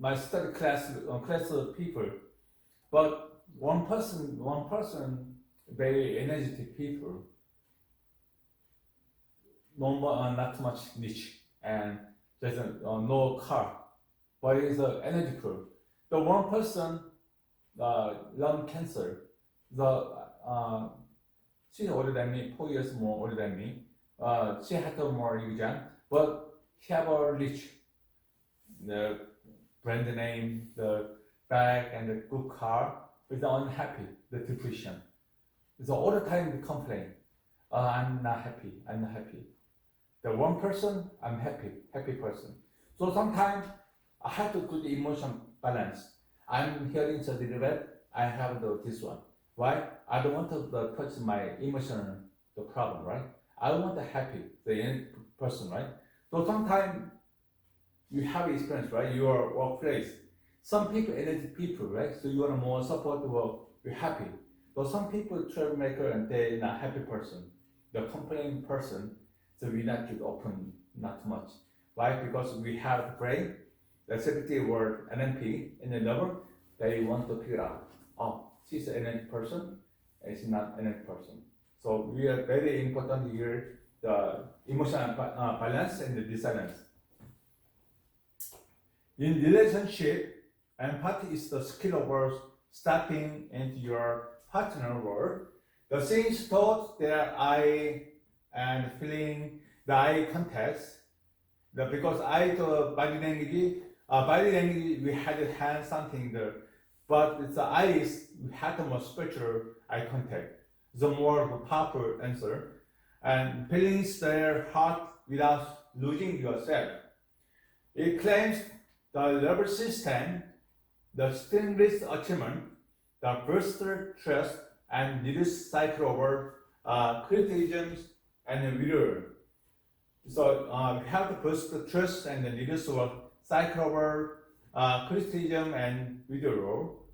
my study class class of people, but one person very energetic people, not too much rich, and there's no car, but it's energetic. The one person lung cancer. She's older than me, 4 years more older than me. She had more young, but she have a rich, the brand name, the bag, and the good car. But unhappy, the depression. So all the time they complain. I'm not happy. I'm not happy. The one person, I'm happy person. So sometimes I have to good emotion balance. I'm hearing the little I have this one. Why? I don't want to touch my emotional the problem, right? I want the happy the person, right? So sometimes you have experience, right? Your workplace. Some people energy people, right? So you want more support work. You're happy. But some people troublemaker and they're not happy person. The complaining person. So we not get open not much. Why? Because we have the brain, the CBT word NNP in the level. They want to figure out, oh, she's an NNP person, and she's not an NNP person. So we are very important here, the emotional balance and the resilience. In relationship, empathy is the skill of stepping into your partner world. The things thought, their eye and feeling, the eye contact. Because the body language, we had a hand something there. But it's the eyes, we had the more spiritual eye contact. The more powerful answer. And feelings their heart without losing yourself. It claims the nervous system, the stimulus achievement, the booster trust, and reduce cycle over criticisms and withdrawal. So we have to boost the trust and the reduce over cycle over criticism and withdrawal.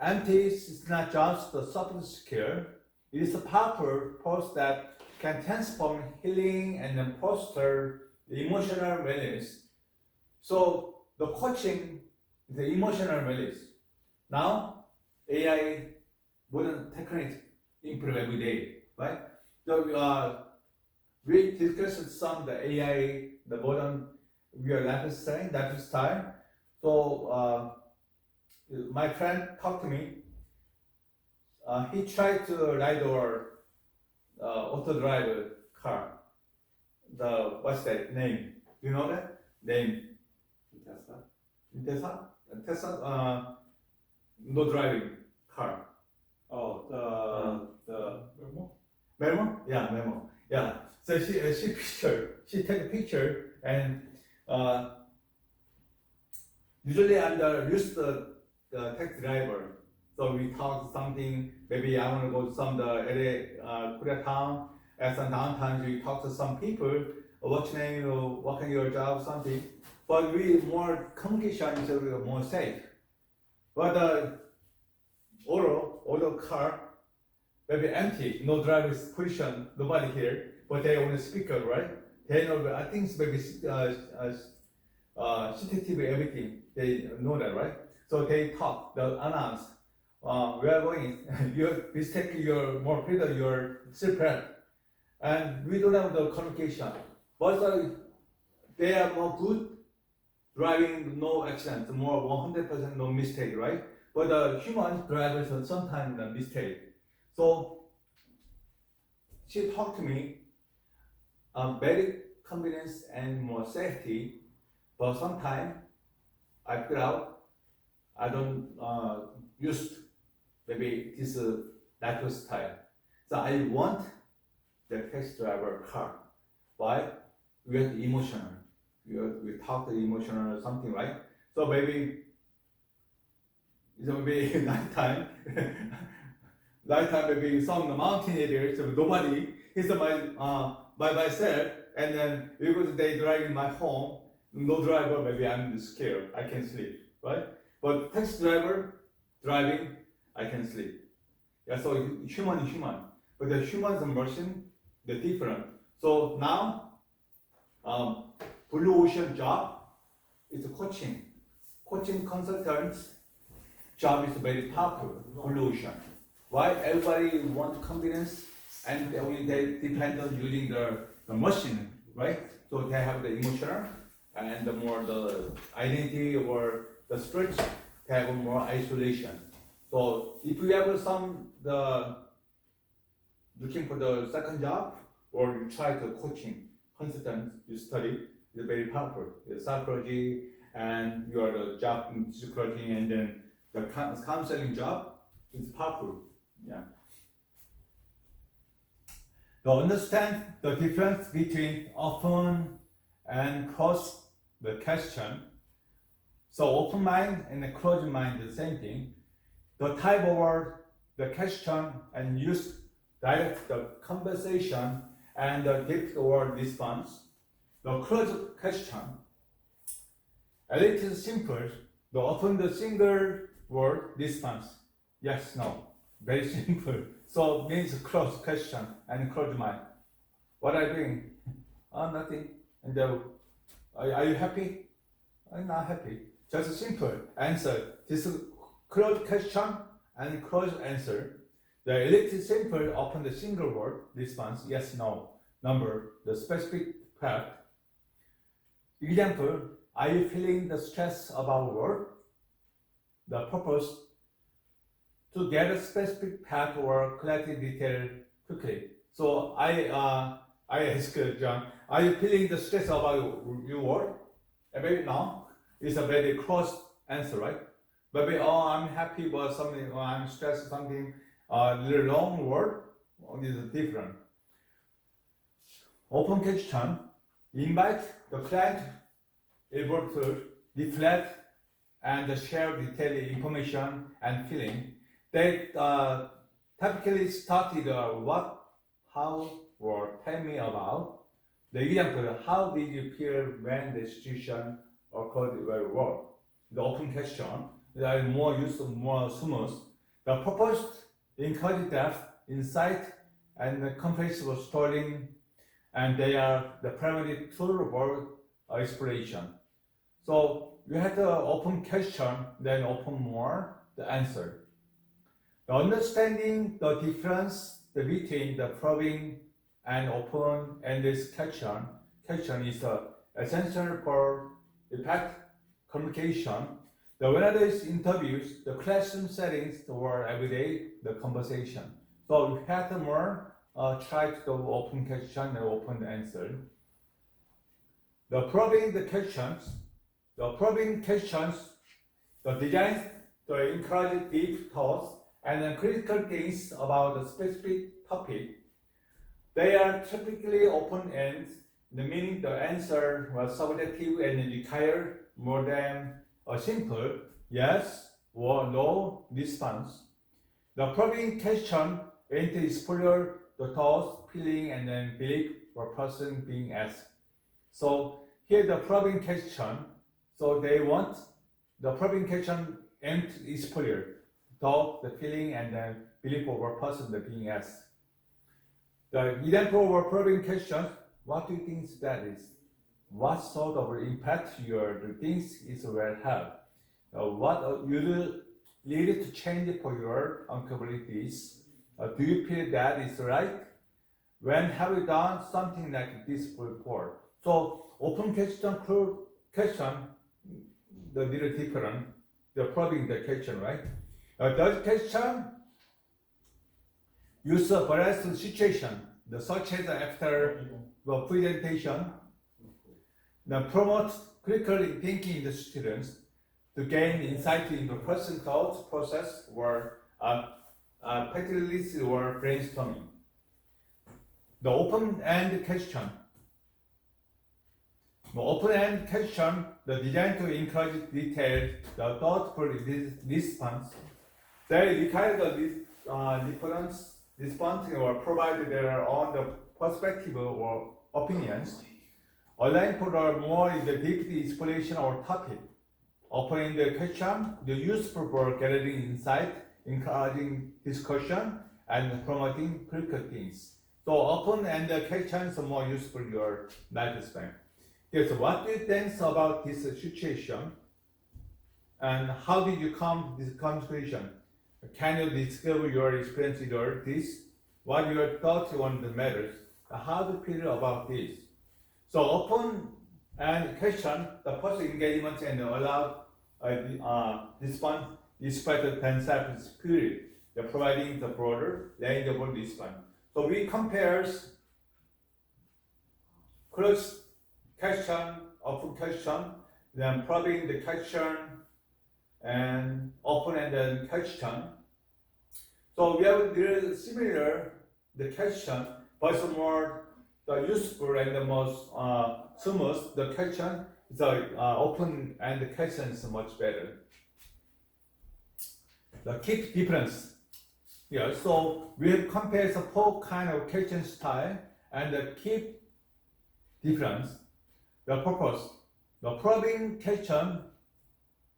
Empathy is not just the soft skill, it is a powerful force that can transform healing and then foster the emotional release. So the coaching is the emotional release. Now AI modern techniques improve every day, right? So we discussed some of the AI, the modern your lifestyle. So my friend talked to me. He tried to ride our auto drive car. What's that name? Do you know that name? Tesla. No driving car. Oh, the Memo? Yeah, Memo. Yeah. So she take a picture and usually I'm the used the taxi driver. So we talk something, maybe I want to go to some Koreatown, at some downtown, we talk to some people, what's your name, what kind of your job, something. But we more communication is more safe. But auto car, maybe empty, no driver's position, nobody here, but they on the speaker, right? They know, I think it's maybe CCTV, everything, they know that, right? So they talk, they announce, we are going, please take your more freedom, your seatbelt. And we don't have the communication. But they are more good driving, no accidents, more 100% no mistake, right? But the human drivers are sometimes a mistake. So she talked to me, very convenience and more safety, but sometimes I figure out I don't use maybe this lifestyle. So I want the taxi driver car. Why? We are emotional. We talk to emotional or something, right? So maybe it's maybe nighttime. Nighttime maybe some mountain area, so nobody. It's by myself, and then because they driving my home, no driver, maybe I'm scared. I can sleep, right? But taxi driver driving, I can sleep. Yeah, so human is human, but the humans and machine, they're different. So now, Blue Ocean job is coaching. Coaching consultants job is very popular. Blue Ocean. Why? Everybody want convenience, and they depend on using the machine, right? So they have the emotional and the more the identity or the stretch, they have more isolation. So if you have looking for the second job, or you try to coaching consultant, you study, it's very powerful. The psychology and your the job in psychology, and then the counseling job is powerful. Yeah. To understand the difference between open and closed the question. So open mind and the closed mind is the same thing. The type of the question and use direct the conversation and the depth word response. The closed question, a little simple, the often the single word response, yes, no, very simple. So means closed question and closed mind. What are you doing? Oh, nothing. And are you happy? I'm not happy. Just a simple answer. This is closed question and closed answer. The little simple often the single word response, yes, no. Number, the specific fact. Example, are you feeling the stress about work? The purpose, to get a specific fact or clarity detail quickly. So I ask John, are you feeling the stress about your work? And maybe no, it's a very close answer, right? Maybe, oh, I'm happy about something, or I'm stressed something, the long word is different. Open question, invite the client able to reflect and share detailed information and feeling. They typically started what, how, or tell me about. The example, how did you feel when the situation occurred where you were? The open question, they are more useful, more smooth. The purpose, encourage depth, insight, and comprehensive storytelling, and they are the primary tool for exploration. So you have the open question, then open more the answer. The understanding the difference between the probing and open and this question is essential for effective communication. The whether it's interviews, the classroom settings, or everyday the conversation. So you have to more try to the open question and open answer. The probing questions, the design to encourage deep thoughts and then critical things about the specific topic. They are typically open-end, meaning the answer was subjective and require more than a simple yes or no response. The probing question aimed to explore the thoughts, feeling, and then belief of a person being asked. So here the probing question. So they want the probing question aimed to explore thought, the feeling, and then belief of a person that being asked. The example of a probing question. What do you think that is? What sort of impact your things it will have? What you need to change for your capabilities? Do you feel that is right? When have you done something like this before? So open question, closed question, the little different. The probing the question, right? Third question use a various situation, such as after the presentation, promote critical thinking in the students to gain insight into person thought process or particularly or brainstorming. The open-end question. The open-end question, the design to encourage detailed, the thoughtful response. They require the different response or provide their own perspective or opinions. Allowing for more in the deep exploration or topic. Opening the question, the useful for gathering insight, encouraging discussion, and promoting critical things. So open and the questions are more useful your lifespan. Yes, what do you think about this situation? And how did you come to this conclusion? Can you discover your experience with this? What are your thoughts on the matters? How do you feel about this? So open and question the person engagement and allow response despite the concept spirit, the providing the broader range of response. So we compares closed question, open question, then probing the question, and open-ended question. So we have the similar the question, but more the useful and the most smooth the question. The open and the question is much better. The key difference. Yeah, so we have compared the four kind of question style and the key difference. The purpose. The probing question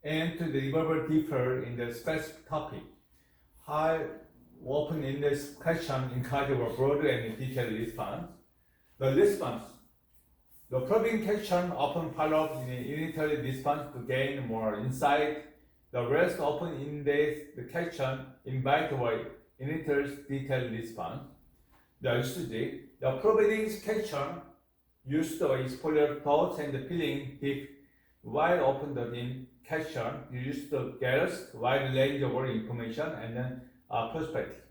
and to deliver deeper in the specific topic. How open in this question encourage a broader and detailed response. The response. The probing question often follows in an initial response to gain more insight. The rest often in the question invite a initial detailed response. The usage. The probing question used to explore thoughts and feeling deep, while open the question used to gather wide range of information and then perspective.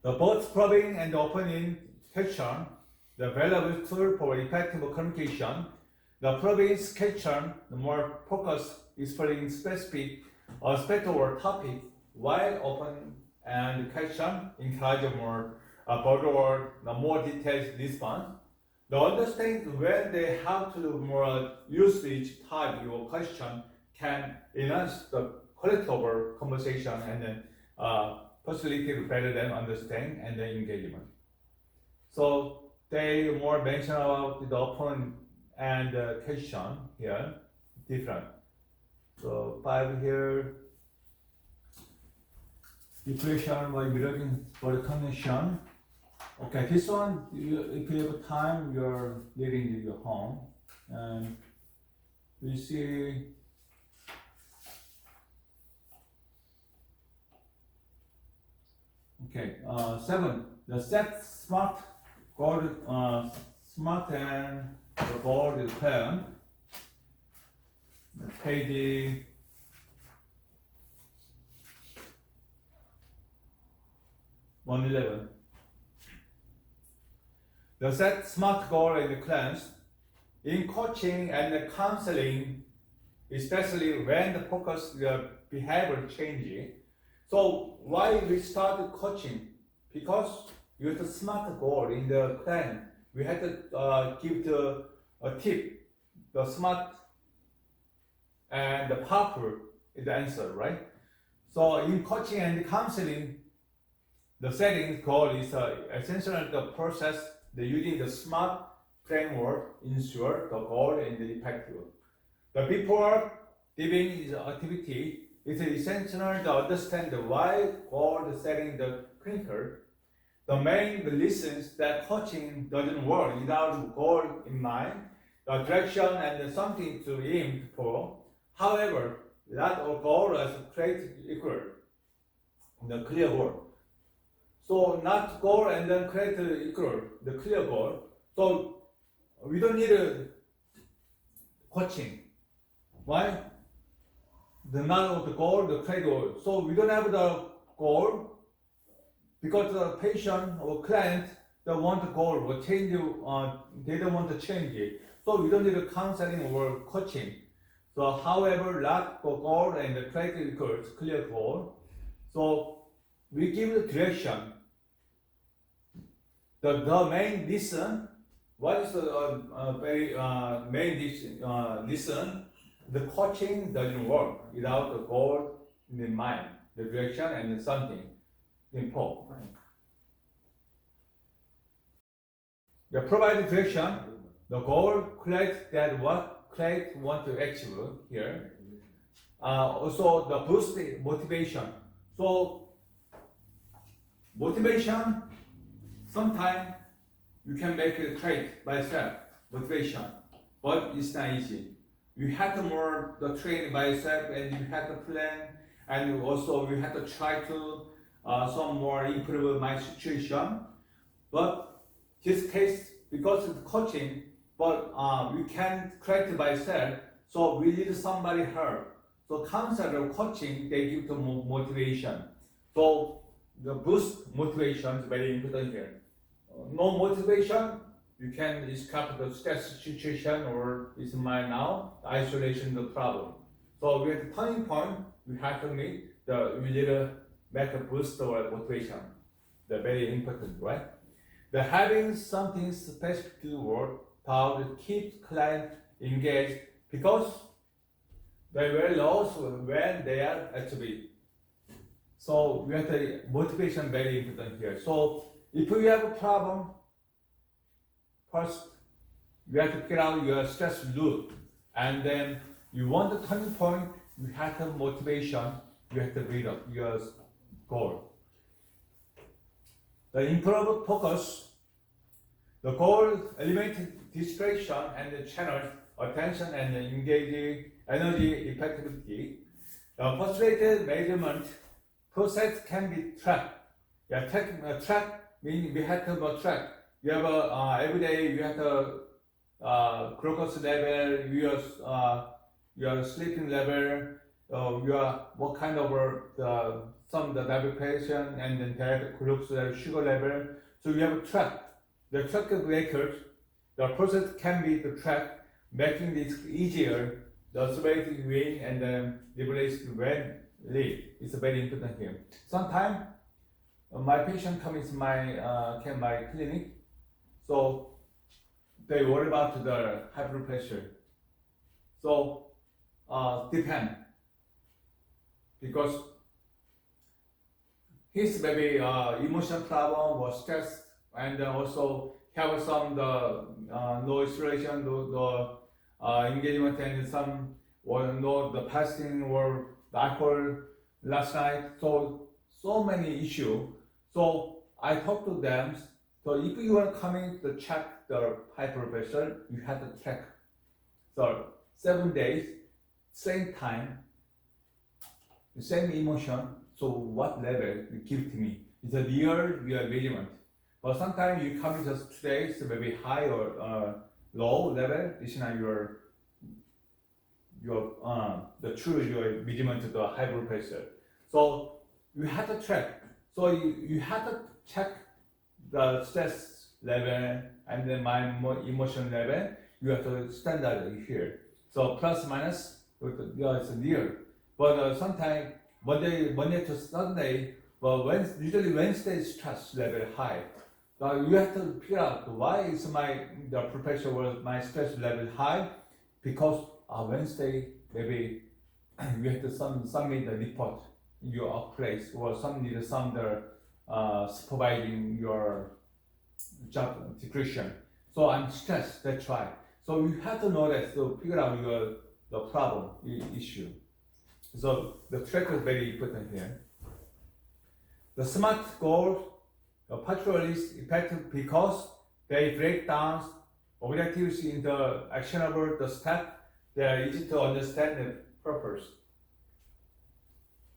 The both probing and opening question, the valuable tool for effective communication. The probing question, the more focused exploring specific aspect or topic, while open and question encourage more broader or more detailed response. The understanding when they have to more use each type or question can enhance the quality of our conversation and then facilitate better than understand and then engagement. So they more mention about the open and question here, different. So 5 here, equation by mirroring for the connection. Okay, this one, if you have time, you're reading to your home. And we see okay, 7. The set smart goal, smart and the goal is plan. Page 111. The set smart goal and plans in coaching and counseling, especially when the focus the behavior changing. So why we started coaching? Because with the smart goal in the plan, we had to give a tip, the smart and the powerful is the answer, right? So in coaching and counseling, the setting goal is essential the process, the using the SMART framework ensure the goal and the effective. But before giving this activity, it's essential to understand the why goal setting the clinical. The main lessons that coaching doesn't work without goal in mind, the direction and something to aim for. However, that goal is create equal, the clear goal. So not goal and then create equal, the clear goal. So we don't need a coaching. Why? The not of the goal, the create goal. So we don't have the goal because the patient or client don't want the goal or change. They don't want to change it. So we don't need a counseling or coaching. So however, not the goal and the create equals clear goal. So we give the direction. The main lesson, what is the very main lesson? The coaching doesn't work without the goal in mind, the direction and something important. The provided direction, the goal create that what client want to achieve here. Also the boost motivation. So motivation, sometimes you can make it trait by yourself, motivation, but it's not easy. You have to more the train by yourself and you have to plan and also you have to try to some more improve my situation. But this case, because it's coaching, but we can't create it by yourself, so we need somebody help. So counselor coaching, they give the motivation. So the boost motivation is very important here. No motivation, you can escape the stress situation or is my now isolation the problem. So we have the turning point, we have to meet we need to make a boost or motivation. They're very important, right? The having something specific to work to keep client engaged because they will lost when they are actually. So we have the motivation very important here. So if you have a problem, first you have to get out your stress loop, and then you want the turning point, you have the motivation, you have to build up your goal. The improve focus, the goal eliminate distraction and the channel attention and engaging energy effectivity. The postulated measurement process can be tracked. Yeah, track meaning we have to track. You have every day you have to glucose level, your sleeping level, your what kind of some the navigation and then that glucose level, sugar level. So you have to track. The track records, the process can be to track, making this easier. The oscillating weight and then liberation when lead is very important here. Sometimes my patient comes to my clinic, so they worry about the high blood pressure. So depend because his maybe emotional problem or stress and also have some no isolation, no engagement and some or no the fasting or the alcohol last night. So many issues. So I talked to them. So if you are coming to check the high blood pressure, you have to check. So 7 days, same time, the same emotion. So what level you give to me? It's a real measurement. But sometimes you come in just 2 days, so maybe high or low level. It's not your the true your measurement of the high blood pressure. So you have to track. So you have to check the stress level and then my emotion level. You have to standard here. So plus minus, it's near. But sometimes Monday to Sunday, but usually Wednesday stress level high. You have to figure out why is the blood pressure or my stress level high, because Wednesday maybe you have to submit the report your place, or some need some supervising your job description. So I'm stressed. That's why. So you have to know that to figure out the problem issue. So the track is very important here. The SMART goals are particularly effective because they break down objectives into actionable the step. They are easy to understand the purpose.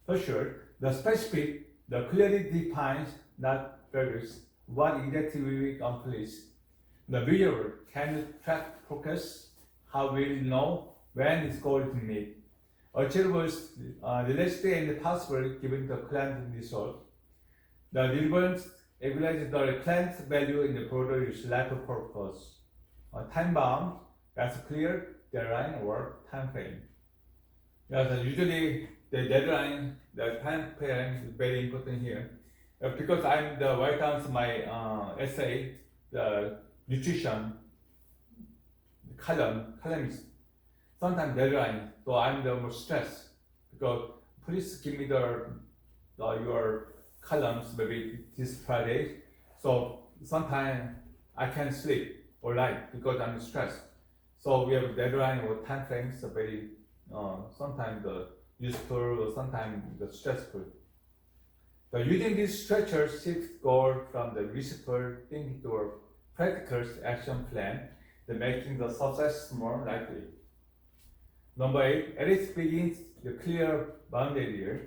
For sure, the specific, the clearly defines, not varies, what exactly we accomplish. The viewer can track progress, how will know when it's going to meet. Achievables, realistic and possible given the client result. The relevance evaluates the client's value in the broader user life purpose. Time bound, that's clear, deadline or time frame. Yes, usually the deadline, the time frame is very important here. Because I'm the write down my essay, the nutrition columns, sometimes deadline, so I'm the more stressed because please give me your columns maybe this Friday. So sometimes I can't sleep or night because I'm stressed. So we have a deadline or time frames are very sometimes the useful or sometimes the stressful. So using this structure shifts goal from the wishful thinking to a practical action plan, then making the success more likely. Number 8, Alice begins the clear boundaries.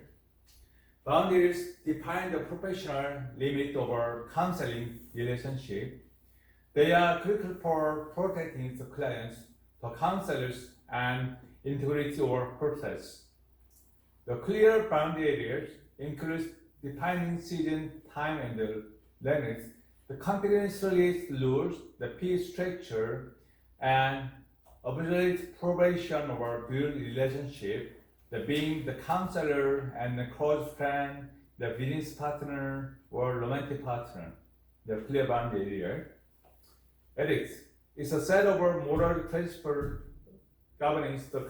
Boundaries define the professional limit of our counseling relationship. They are critical for protecting the clients, the counselors, and integrity or process. The clear boundaries include defining season, time, and the limits, the confidentiality rules, the fee structure, and observed probation of our good relationship, the being the counselor and the close friend, the business partner or romantic partner, the clear boundary area. Ethics is a set of our moral principles governing the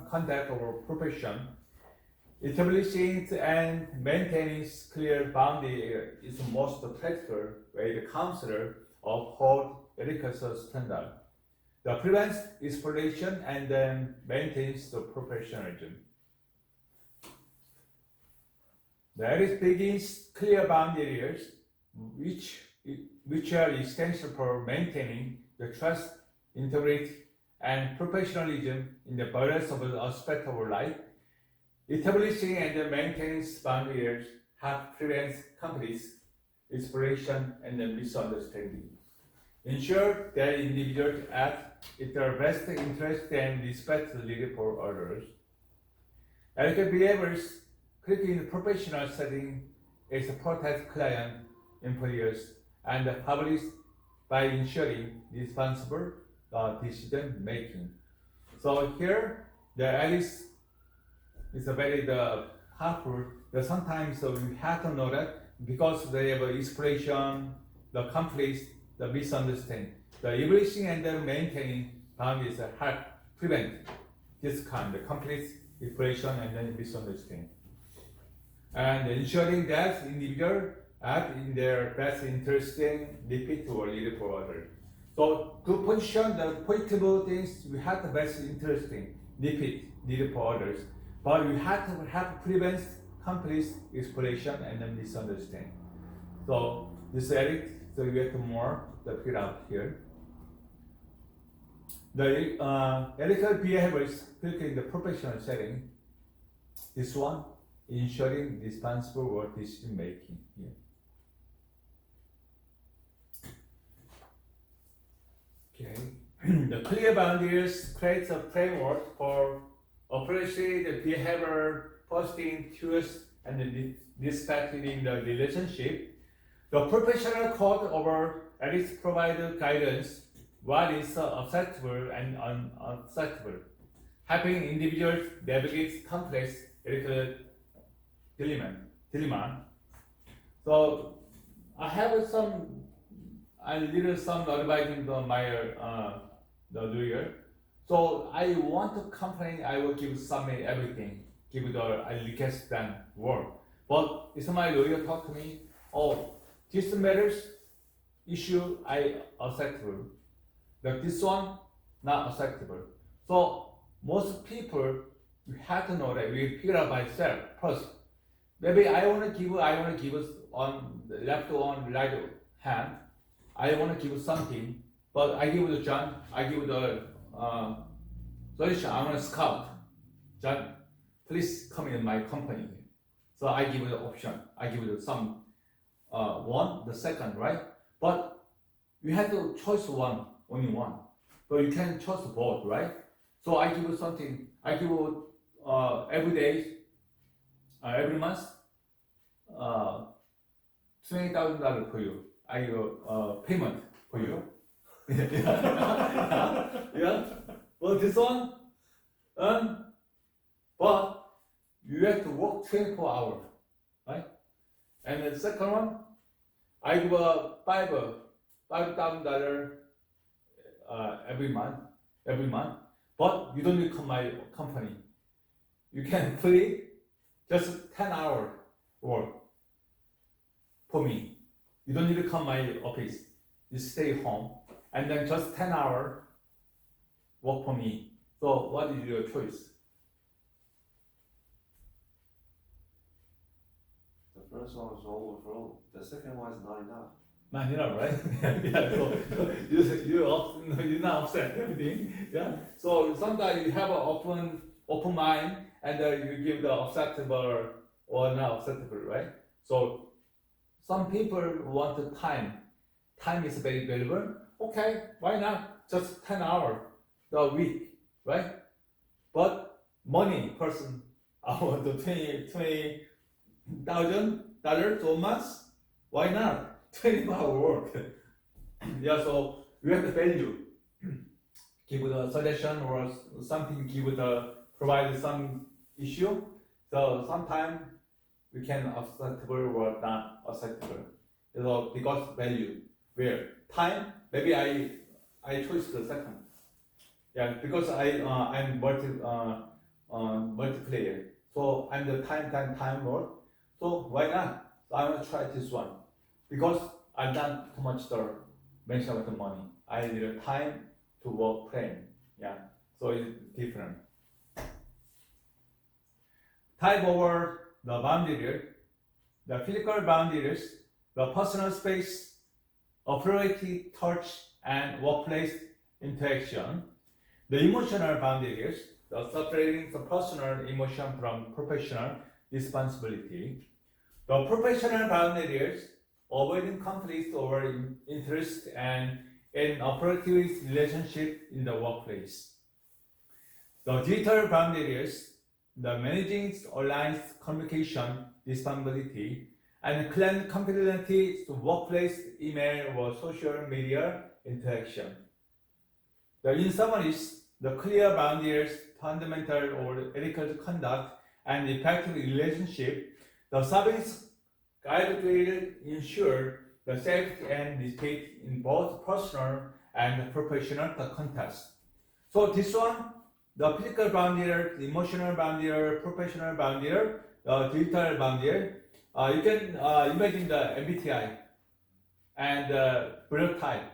conduct of our profession. Establishing and maintaining clear boundary is the most practical way the counselor uphold ethical standard. That prevents exploitation and then maintains the professionalism. The ethics begins clear boundaries, which are essential for maintaining the trust, integrity, and professionalism in the various aspects of our life. Establishing and maintaining boundaries help prevent conflicts, exploitation, and misunderstanding. Ensure that individuals act in their best interest and respect the leader for others. Ethical behaviors critical in the professional setting is to protect client, employers, and the public by ensuring responsible decision making. So here, the ethics is a very helpful. Sometimes we have to know that because they have exploration, the conflicts, the misunderstanding. The establishing and the maintaining boundaries help prevent this kind of conflicts, exploration, and then misunderstanding. And ensuring that individuals act in their best interest and repeat or lead for others. So to position the political things, we have the best interest in repeat, lead for others. But we have to prevent conflicts, exploration, and then misunderstanding. So this ethic, so we have to more to figure out here. The ethical behaviors in the professional setting. This one, ensuring responsible work decision making here. Okay. The clear boundaries creates a framework for appreciating the behavior, fostering trust, and respecting the relationship. The professional code over ethics provides guidance what is acceptable and unacceptable, helping individuals navigate complex ethical dilemma. So I have I did some advising to my the lawyer. So I want to complain. I will give submit everything. Give I request them work. But if somebody lawyer talk to me, oh, this matters issue I acceptable, but this one not acceptable. So most people you have to know that we figure out by itself first. Maybe I want to give on the left or on right hand. I want to give something, but I give the John. I give the solution. I want to scout. John, please come in my company. So I give the option. I give the some one, the second, right? But you have to choose one, only one. But you can choose both, right? So I give you something. I give you every day, every month, $20,000 for you. I give payment for you. Yeah. But this one, but you have to work 24 hours, right? And the second one, I give a $5,000 every month. But you don't become my company. You can free just 10 hours work for me. You don't need to come my office. You stay home and then just 10 hours work for me. So what is your choice? The first one is overflow. The second one is not enough. Not enough, right? Yeah. So you're not upset everything. Yeah. So sometimes you have an open mind, and you give the acceptable or not acceptable, right? So some people want the time. Time is very valuable. Okay, why not? Just 10 hours a week, right? But money person, I want the $20,000 a month. Why not? 20-hour work. Yeah, so you have the value. Give the suggestion or something, provide some issue. So sometimes we can acceptable or not acceptable. So because value, where time, maybe I choose the second. Yeah, because I'm multiplayer. So I'm the time work. So why not? So I want to try this one. Because I'm not too much the mention about the money. I need a time to work plan. Yeah. So it's different. Type over the boundary, the physical boundaries, the personal space, authority, touch, and workplace interaction. The emotional boundaries, the separating the personal emotion from professional responsibility. The professional boundaries, avoiding conflicts over interest and an operative relationship in the workplace. The digital boundaries, the managing online communication responsibility, and client confidentiality to workplace email or social media interaction. In summaries, the clear boundaries, fundamental or ethical conduct, and effective relationship, the service guide will ensure the safety and respect in both personal and professional context. So this one, the physical boundary, the emotional boundary, professional boundary, the digital boundary. You can imagine the MBTI and the blood type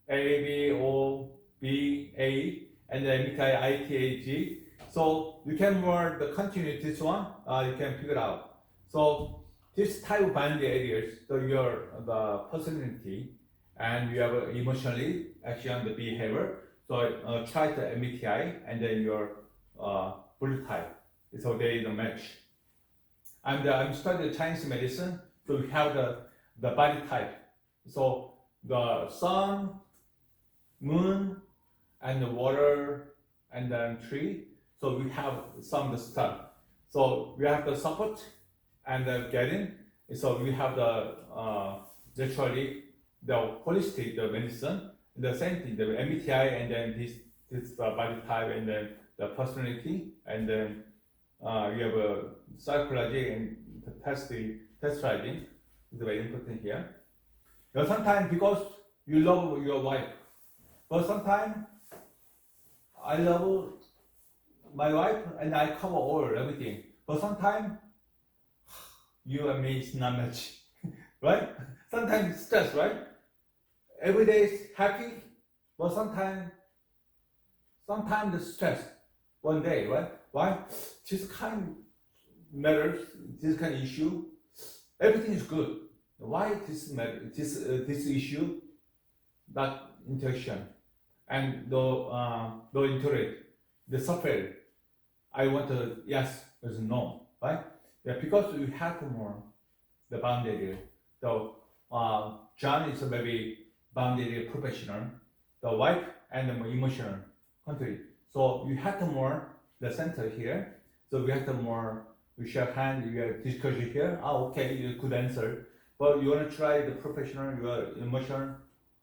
A, B, O, B, A, and the MBTI ITAG. So you can more the continue this one. You can figure out. So this type of boundary areas, so your the personality and you have emotionally action, the behavior. So try the MBTI and then your blood type. So they don't match. And I'm studying Chinese medicine, so we have the body type. So the sun, moon, and the water, and then tree. So we have some of the stuff. So we have the support and the getting. So we have the naturally the holistic the medicine. The same thing, the MBTI, and then this body type, and then the personality, and then we have a psychology and test driving is very important here. Now sometimes because you love your wife, but sometimes I love my wife and I cover all everything. But sometimes you and me is not much, right? Sometimes stress, right? Every day is happy, but sometimes the stress one day, right? Why? This kind matters, this kind of issue, everything is good. Why this matter? This issue, not interaction, and the interact, the suffer. I want to yes, there's no, right? Yeah, because we have more the boundary. So John is a very boundary professional, the wife and the more emotional country. So you have to more the center here. So we have to more we shake hand, we have discussion here. Okay, you could answer. But you want to try the professional, your emotional,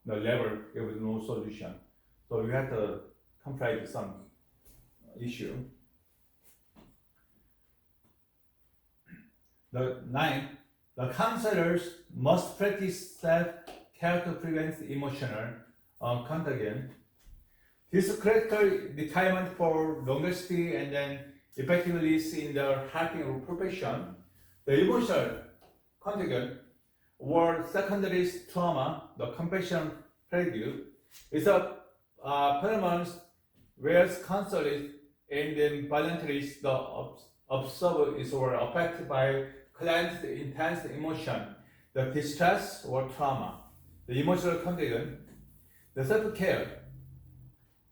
the level, there was no solution. So you have to confront some issue. The ninth, the counselors must practice self-care to prevent emotional contagion. This is critical requirement for longevity and then effectiveness in the helping profession. The emotional contagion or secondary trauma, the compassion prelude, is a phenomenon where counselors and then volunteers the observer is or affected by client's intense emotion, the distress or trauma, the emotional contagion, the self-care.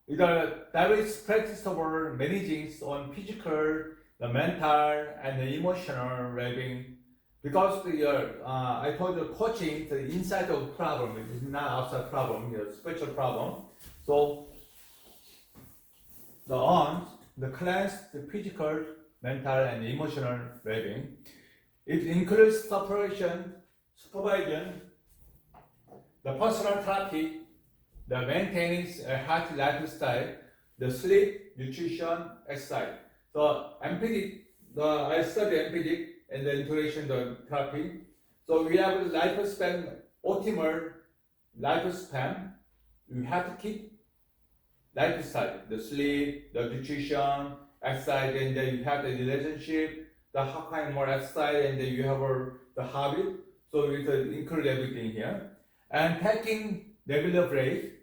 It are diverse practice over managing on physical, the mental, and the emotional well-being. Because I told you coaching the inside of problem, it is not outside problem, it's a special problem. So the client's the physical, mental, and emotional well-being. It includes supervision, the personal therapy, the maintenance a healthy lifestyle, the sleep, nutrition, exercise. So empathic, I study empathic and the integration the therapy. So we have lifespan, optimal lifespan. You have to keep lifestyle, the sleep, the nutrition, exercise, and then you have the relationship, the how kind more exercise, and then you have the habit. So we can include everything here. And taking regular break,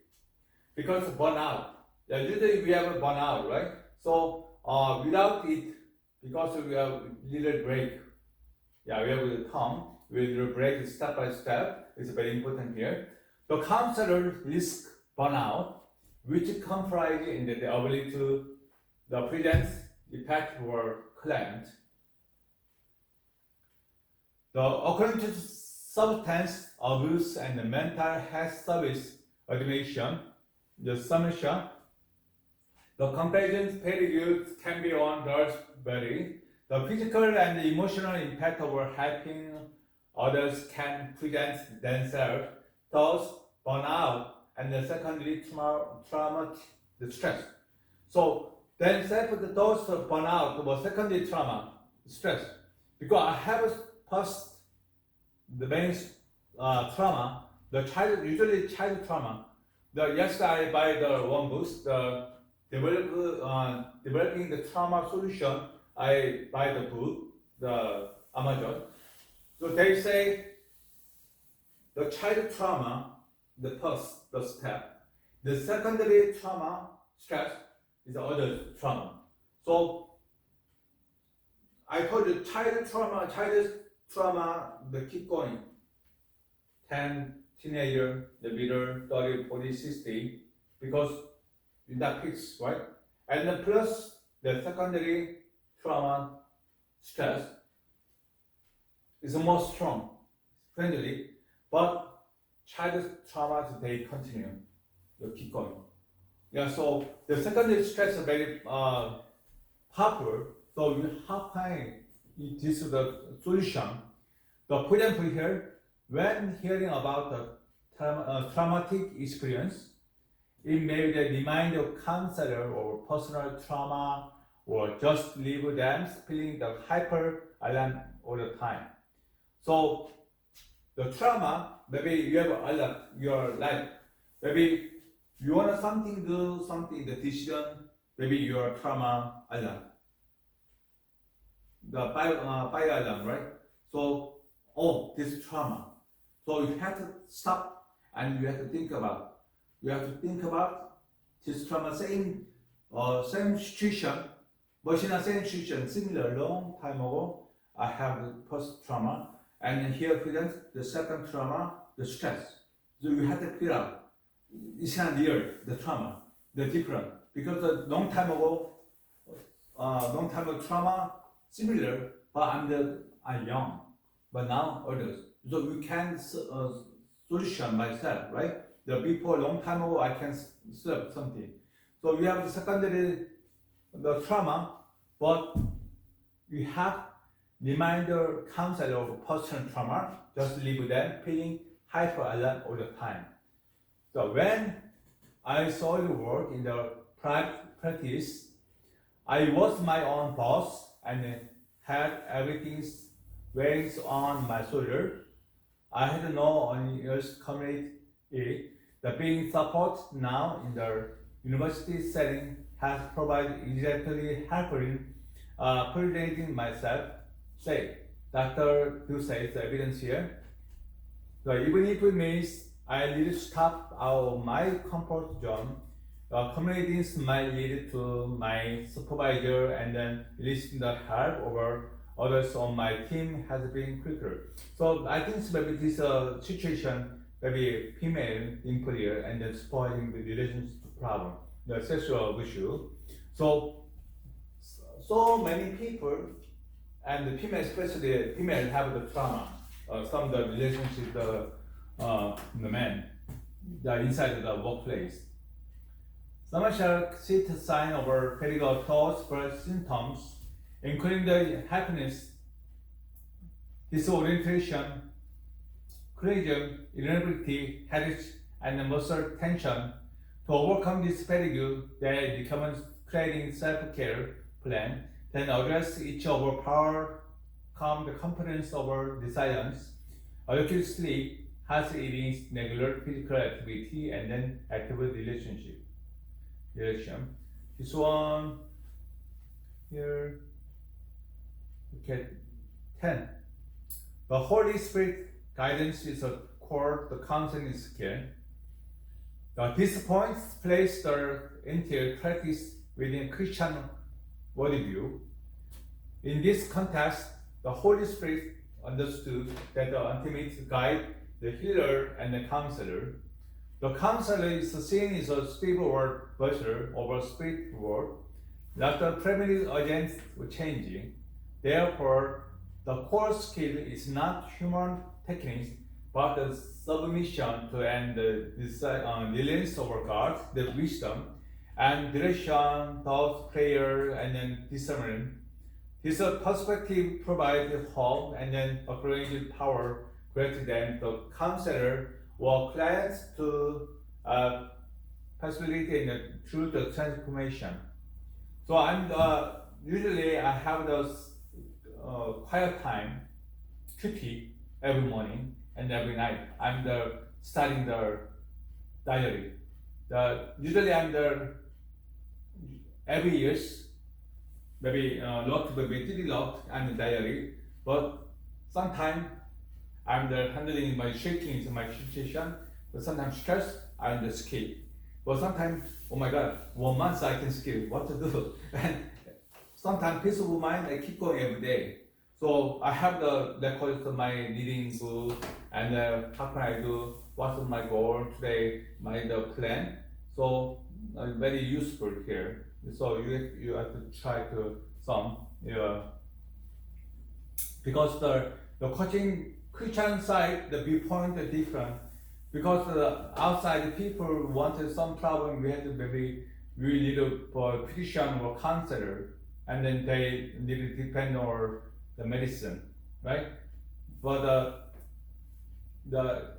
because burnout. Yeah, usually we have a burnout, right? So without it, because we have little break. Yeah, we have the time. We will break step by step. It's very important here. The counselor risk burnout, which comprise in the ability to the present effect for client. The according to substance abuse and the mental health service administration, the summation, the comparison period can be on those vary. The physical and the emotional impact of helping others can present themselves, thus burnout and the secondary trauma, the stress. So then those burnout or secondary trauma, stress. Because I have first the main trauma, the usually child trauma. I buy the one book, the developing the trauma solution. I buy the book, the Amazon. So they say the child trauma, the first, the step. The secondary trauma, stress, is the other trauma. So I told you child trauma, the keep going. 10, teenager, the middle, 30, 40, 60, because in that peaks, right? And then plus the secondary trauma, stress is more strong, friendly, but child trauma, they continue, they keep going. Yeah, so the secondary stress is very popular. So how can this is the solution? The for example here, when hearing about the traumatic experience, it may be remind a counselor or personal trauma, or just leave them feeling the hyper alarm all the time. So the trauma, maybe you have alert your life. Maybe you want something do something, the decision, maybe your trauma alarm. The fire alarm, right? So, oh, this trauma. So you have to stop and you have to think about. You have to think about this trauma, same situation, but in the same situation, similar long time ago, I have the post trauma, and then here presents the second trauma, the stress. So you have to figure out, it's not real, the trauma, the different, because a long time ago trauma, similar, but I'm young, but now others. So you can solution myself, right? The before long time ago, I can solve something. So we have the secondary, the trauma, but we have reminder concept of personal trauma, just live with them, feeling hyper alert all the time. So when I saw the work in the private practice, I was my own boss and had everything weighing on my shoulder. I had no one else communicate it. The being support now in the university setting has provided exactly helping validating myself. Say, Dr. Du says the evidence here. So even if it means I need to step out of my comfort zone, communicating might lead to my supervisor and then enlisting the help over others on my team has been quicker. So I think maybe this situation, maybe female employer and then supporting the relationship problem, the sexual issue. So many people, and the female, especially female, have the trauma, some of the relationship, the men, inside the workplace. Some shall see the sign of our critical thoughts for symptoms, including the happiness, disorientation, criticism, irritability, headache, and muscle tension. To overcome this fatigue, they recommend creating self-care plan, then address each of our power, calm the confidence of our resilience, adequate sleep, healthy eating, regular physical activity, and then active relationship. This one here, okay, 10. The Holy Spirit guidance is a core, the counseling skill. These points place the entire practice within Christian worldview. In this context, the Holy Spirit understood that the ultimate guide, the healer, and the counselor. The counselor is seen as a stable word buzzer over spirit word, not the primitive agent changing. Therefore, the core skill is not human techniques, but the submission to and the reliance over God, the wisdom, and direction, thought, prayer, and then discernment. This perspective provides hope and then a great power greater than the counselor or clients to facilitate through the transformation. So I'm usually I have those quiet time, QT, every morning and every night. I'm studying the diary. Usually I'm every years, maybe locked, maybe 3 locked, I'm the diary. But sometimes I'm handling my shaking in my situation, but sometimes stress, I'm the skill. But sometimes, oh my God, 1 month I can skill, what to do? And sometimes peace of mind, I keep going every day. So I have the records of my reading book and how can I do, what's my goal today, the plan. So very useful here. So you have to try to because the coaching Christian side, the viewpoint is different. Because the outside people wanted some problem, we had to maybe we need a physician or counselor, and then they need to depend on the medicine, right? But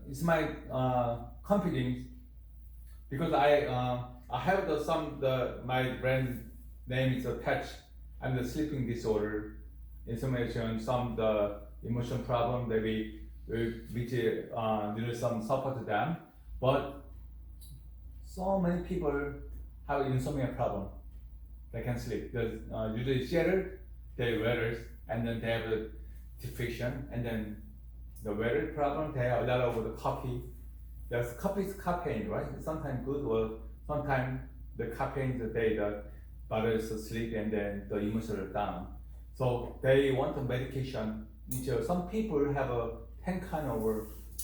it's my confidence because I have my brand name is attached. I'm the sleeping disorder information, some the emotion problem maybe which need some support to them, but so many people have insomnia problem. They can sleep. Usually shattered, they wear it, and then they have depression, and then the weather problem, they are a lot of the coffee. There's coffee is caffeine, right? Sometimes good, or sometimes the caffeine the bothers the sleep and then the emotional down. So they want the medication. Some people have a 10 kind of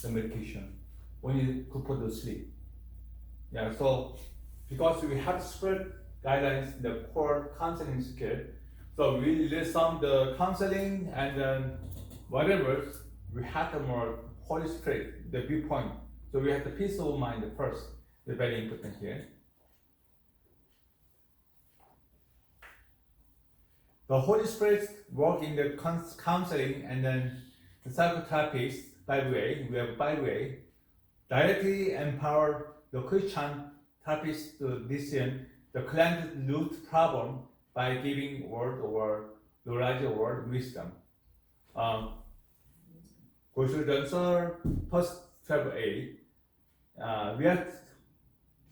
the medication only good for the sleep. Yeah, so because we have spread guidelines, the core counseling skill, so we list some the counseling and then whatever, we have the more Holy Spirit, the viewpoint. So we have the peace of mind first, it's very important here. The Holy Spirit work in the counseling and then the psychotherapists, by the way, directly empower the Christian therapist to discern the client's root problem by giving word or knowledge or wisdom. 고술전설 first 12a. We have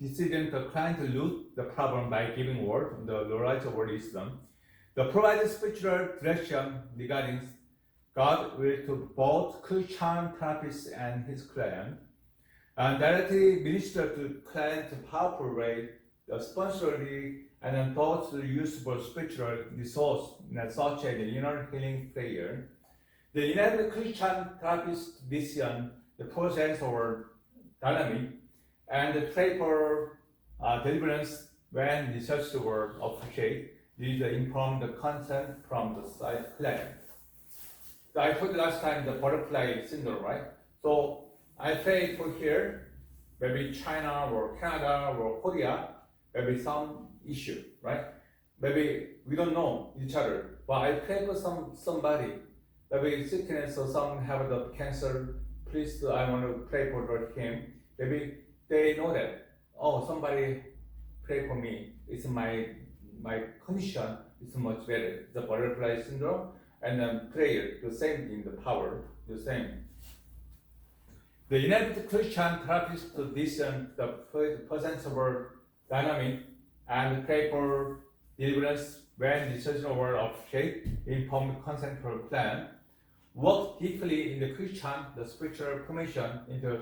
discern the client root the problem by giving word, the knowledge or wisdom. The provide spiritual direction regarding God will to both Christian therapist and his client, and directly minister to client powerful way, the sponsorly and then thoughts useful spiritual resource such as the inner healing prayer. The United Christian therapist vision the process or dynamic and pray for deliverance when research or appreciate need to inform the consent from the side client. So I told you last time the butterfly syndrome, right? So I pray for here, maybe China or Canada or Korea, maybe some issue, right? Maybe we don't know each other, but I pray for somebody, maybe sickness or some have the cancer, please I want to pray for him. Maybe they know that, oh, somebody pray for me, it's my condition is much better. The butterfly syndrome and then prayer, the same thing, the power, the same. The United Christian therapist to discern the presence of dynamic and pray for deliverance when decision over of shape, informed consent for plan, work deeply in the Christian, the spiritual formation into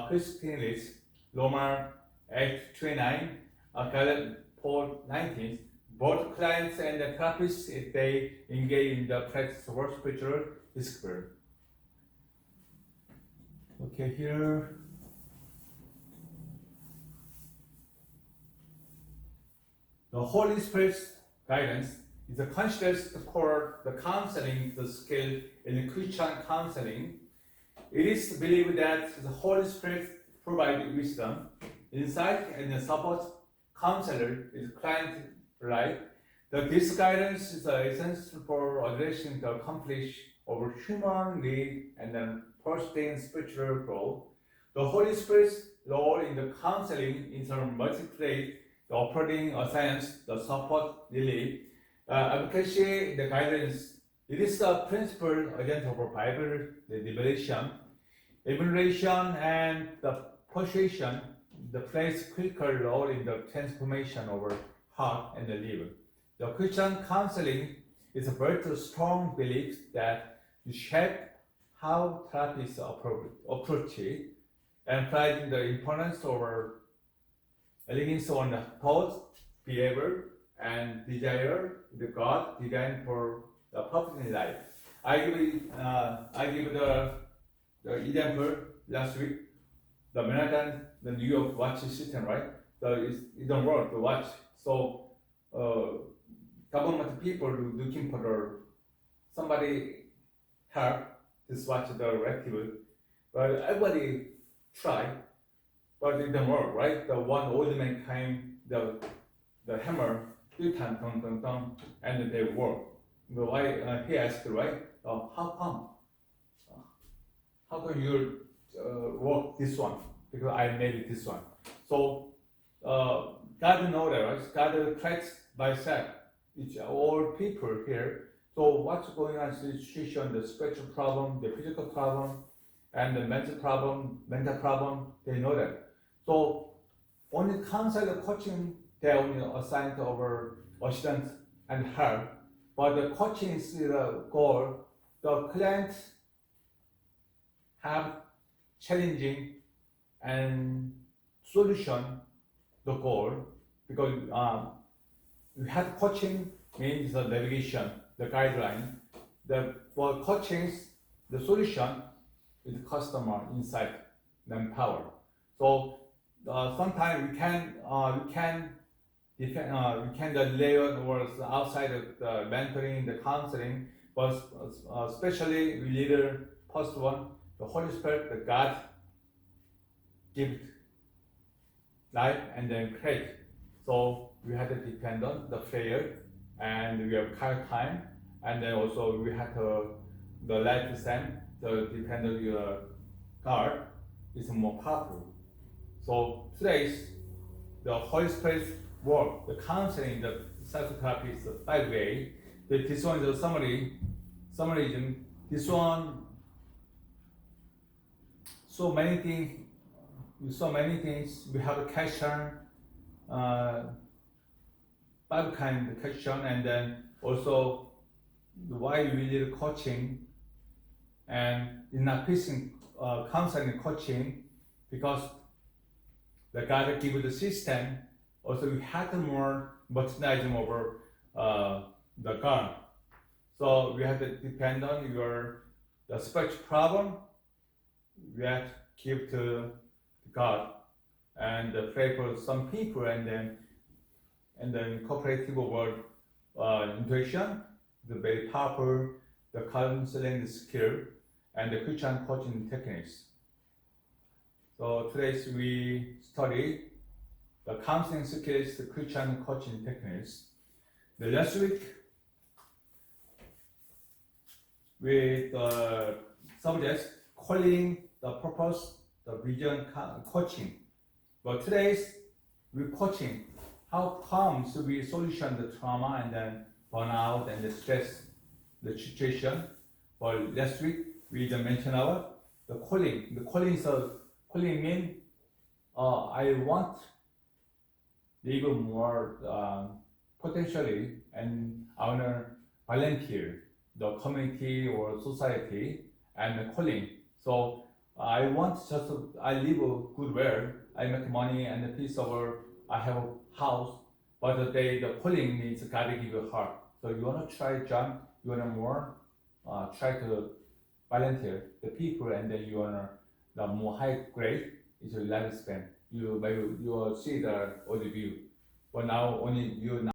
Christianity, Roma 8:29, Galatians 4:19. Both clients and the therapists, if they engage in the practice of spiritual discovery. Okay, here. The Holy Spirit's guidance is considered the core, the counseling, the skill in the Christian counseling. It is believed that the Holy Spirit provides wisdom, insight, and support counselor is client right. This guidance is essential for addressing the conflict of human need and then fostering spiritual growth. The Holy Spirit's role in the counseling is a multiplied the operating science, the support relief, advocacy, the guidance. It is the principal agent of Bible, the liberation, evaluation, and the persuasion. The plays critical role in the transformation of our heart and the liver. The Christian counseling is a very strong belief that it shape how therapists approach it, emphasizing the importance of leaning on the thoughts, behavior, and desire the God designed for the perfect life. I give the example last week. The Manhattan, the New York watch system, right? So it don't work the watch. So government people looking for somebody help this watch the active, but everybody try, but it don't work, right? The one old man came, the hammer 3 times, dong, dong, dong, and they work. Why he asked, right? How come? How come you work this one? Because I made this one. So God knows that, right? God tracks by self. It's all people here. So what's going on in the situation, the spiritual problem, the physical problem, and the mental problem, they know that. So only counselor coaching, they only assigned over assistance and help. But the coaching is the goal. the clients have challenging and solution the goal, because we had coaching means the navigation, the guideline. For coachings, the solution is customer insight, manpower. So sometimes we can layer or outside of the mentoring, the counseling, but especially we leader first one, the Holy Spirit, the God give life and then create. So we had to depend on the prayer, and we have time, and then also we had to the life stem, the depend on your God is more powerful. So today's the Holy Spirit work, the counseling, the psychotherapy is 5 way. This one is a summarism. This one, so many things. We have a question, 5 kind of question, and then also why we need coaching, and in not facing counseling and coaching, because the God give the system. Also, we had more merchandising over the gun. So we have to depend on the spiritual problem. We have to give to God and pray for some people, and then cooperative word intuition, the very powerful, the counseling skill, and the Christian coaching techniques. So today we study the counseling skills, the Christian coaching techniques. The last week with the subjects calling, the purpose, the vision, coaching. But today's we're coaching. How come should we solution the trauma and then burnout and the stress, the situation? But last week we just mentioned the calling. The calling is calling mean I want even more potentially, and I want to volunteer the community or society and the calling. So I want I live a good world, I make money and a piece of I have a house, but the calling means God give you a heart. So you want to try jump, you want to more try to volunteer the people, and then you want to the more high grade is your lifespan. You will see the other view, but now only you now.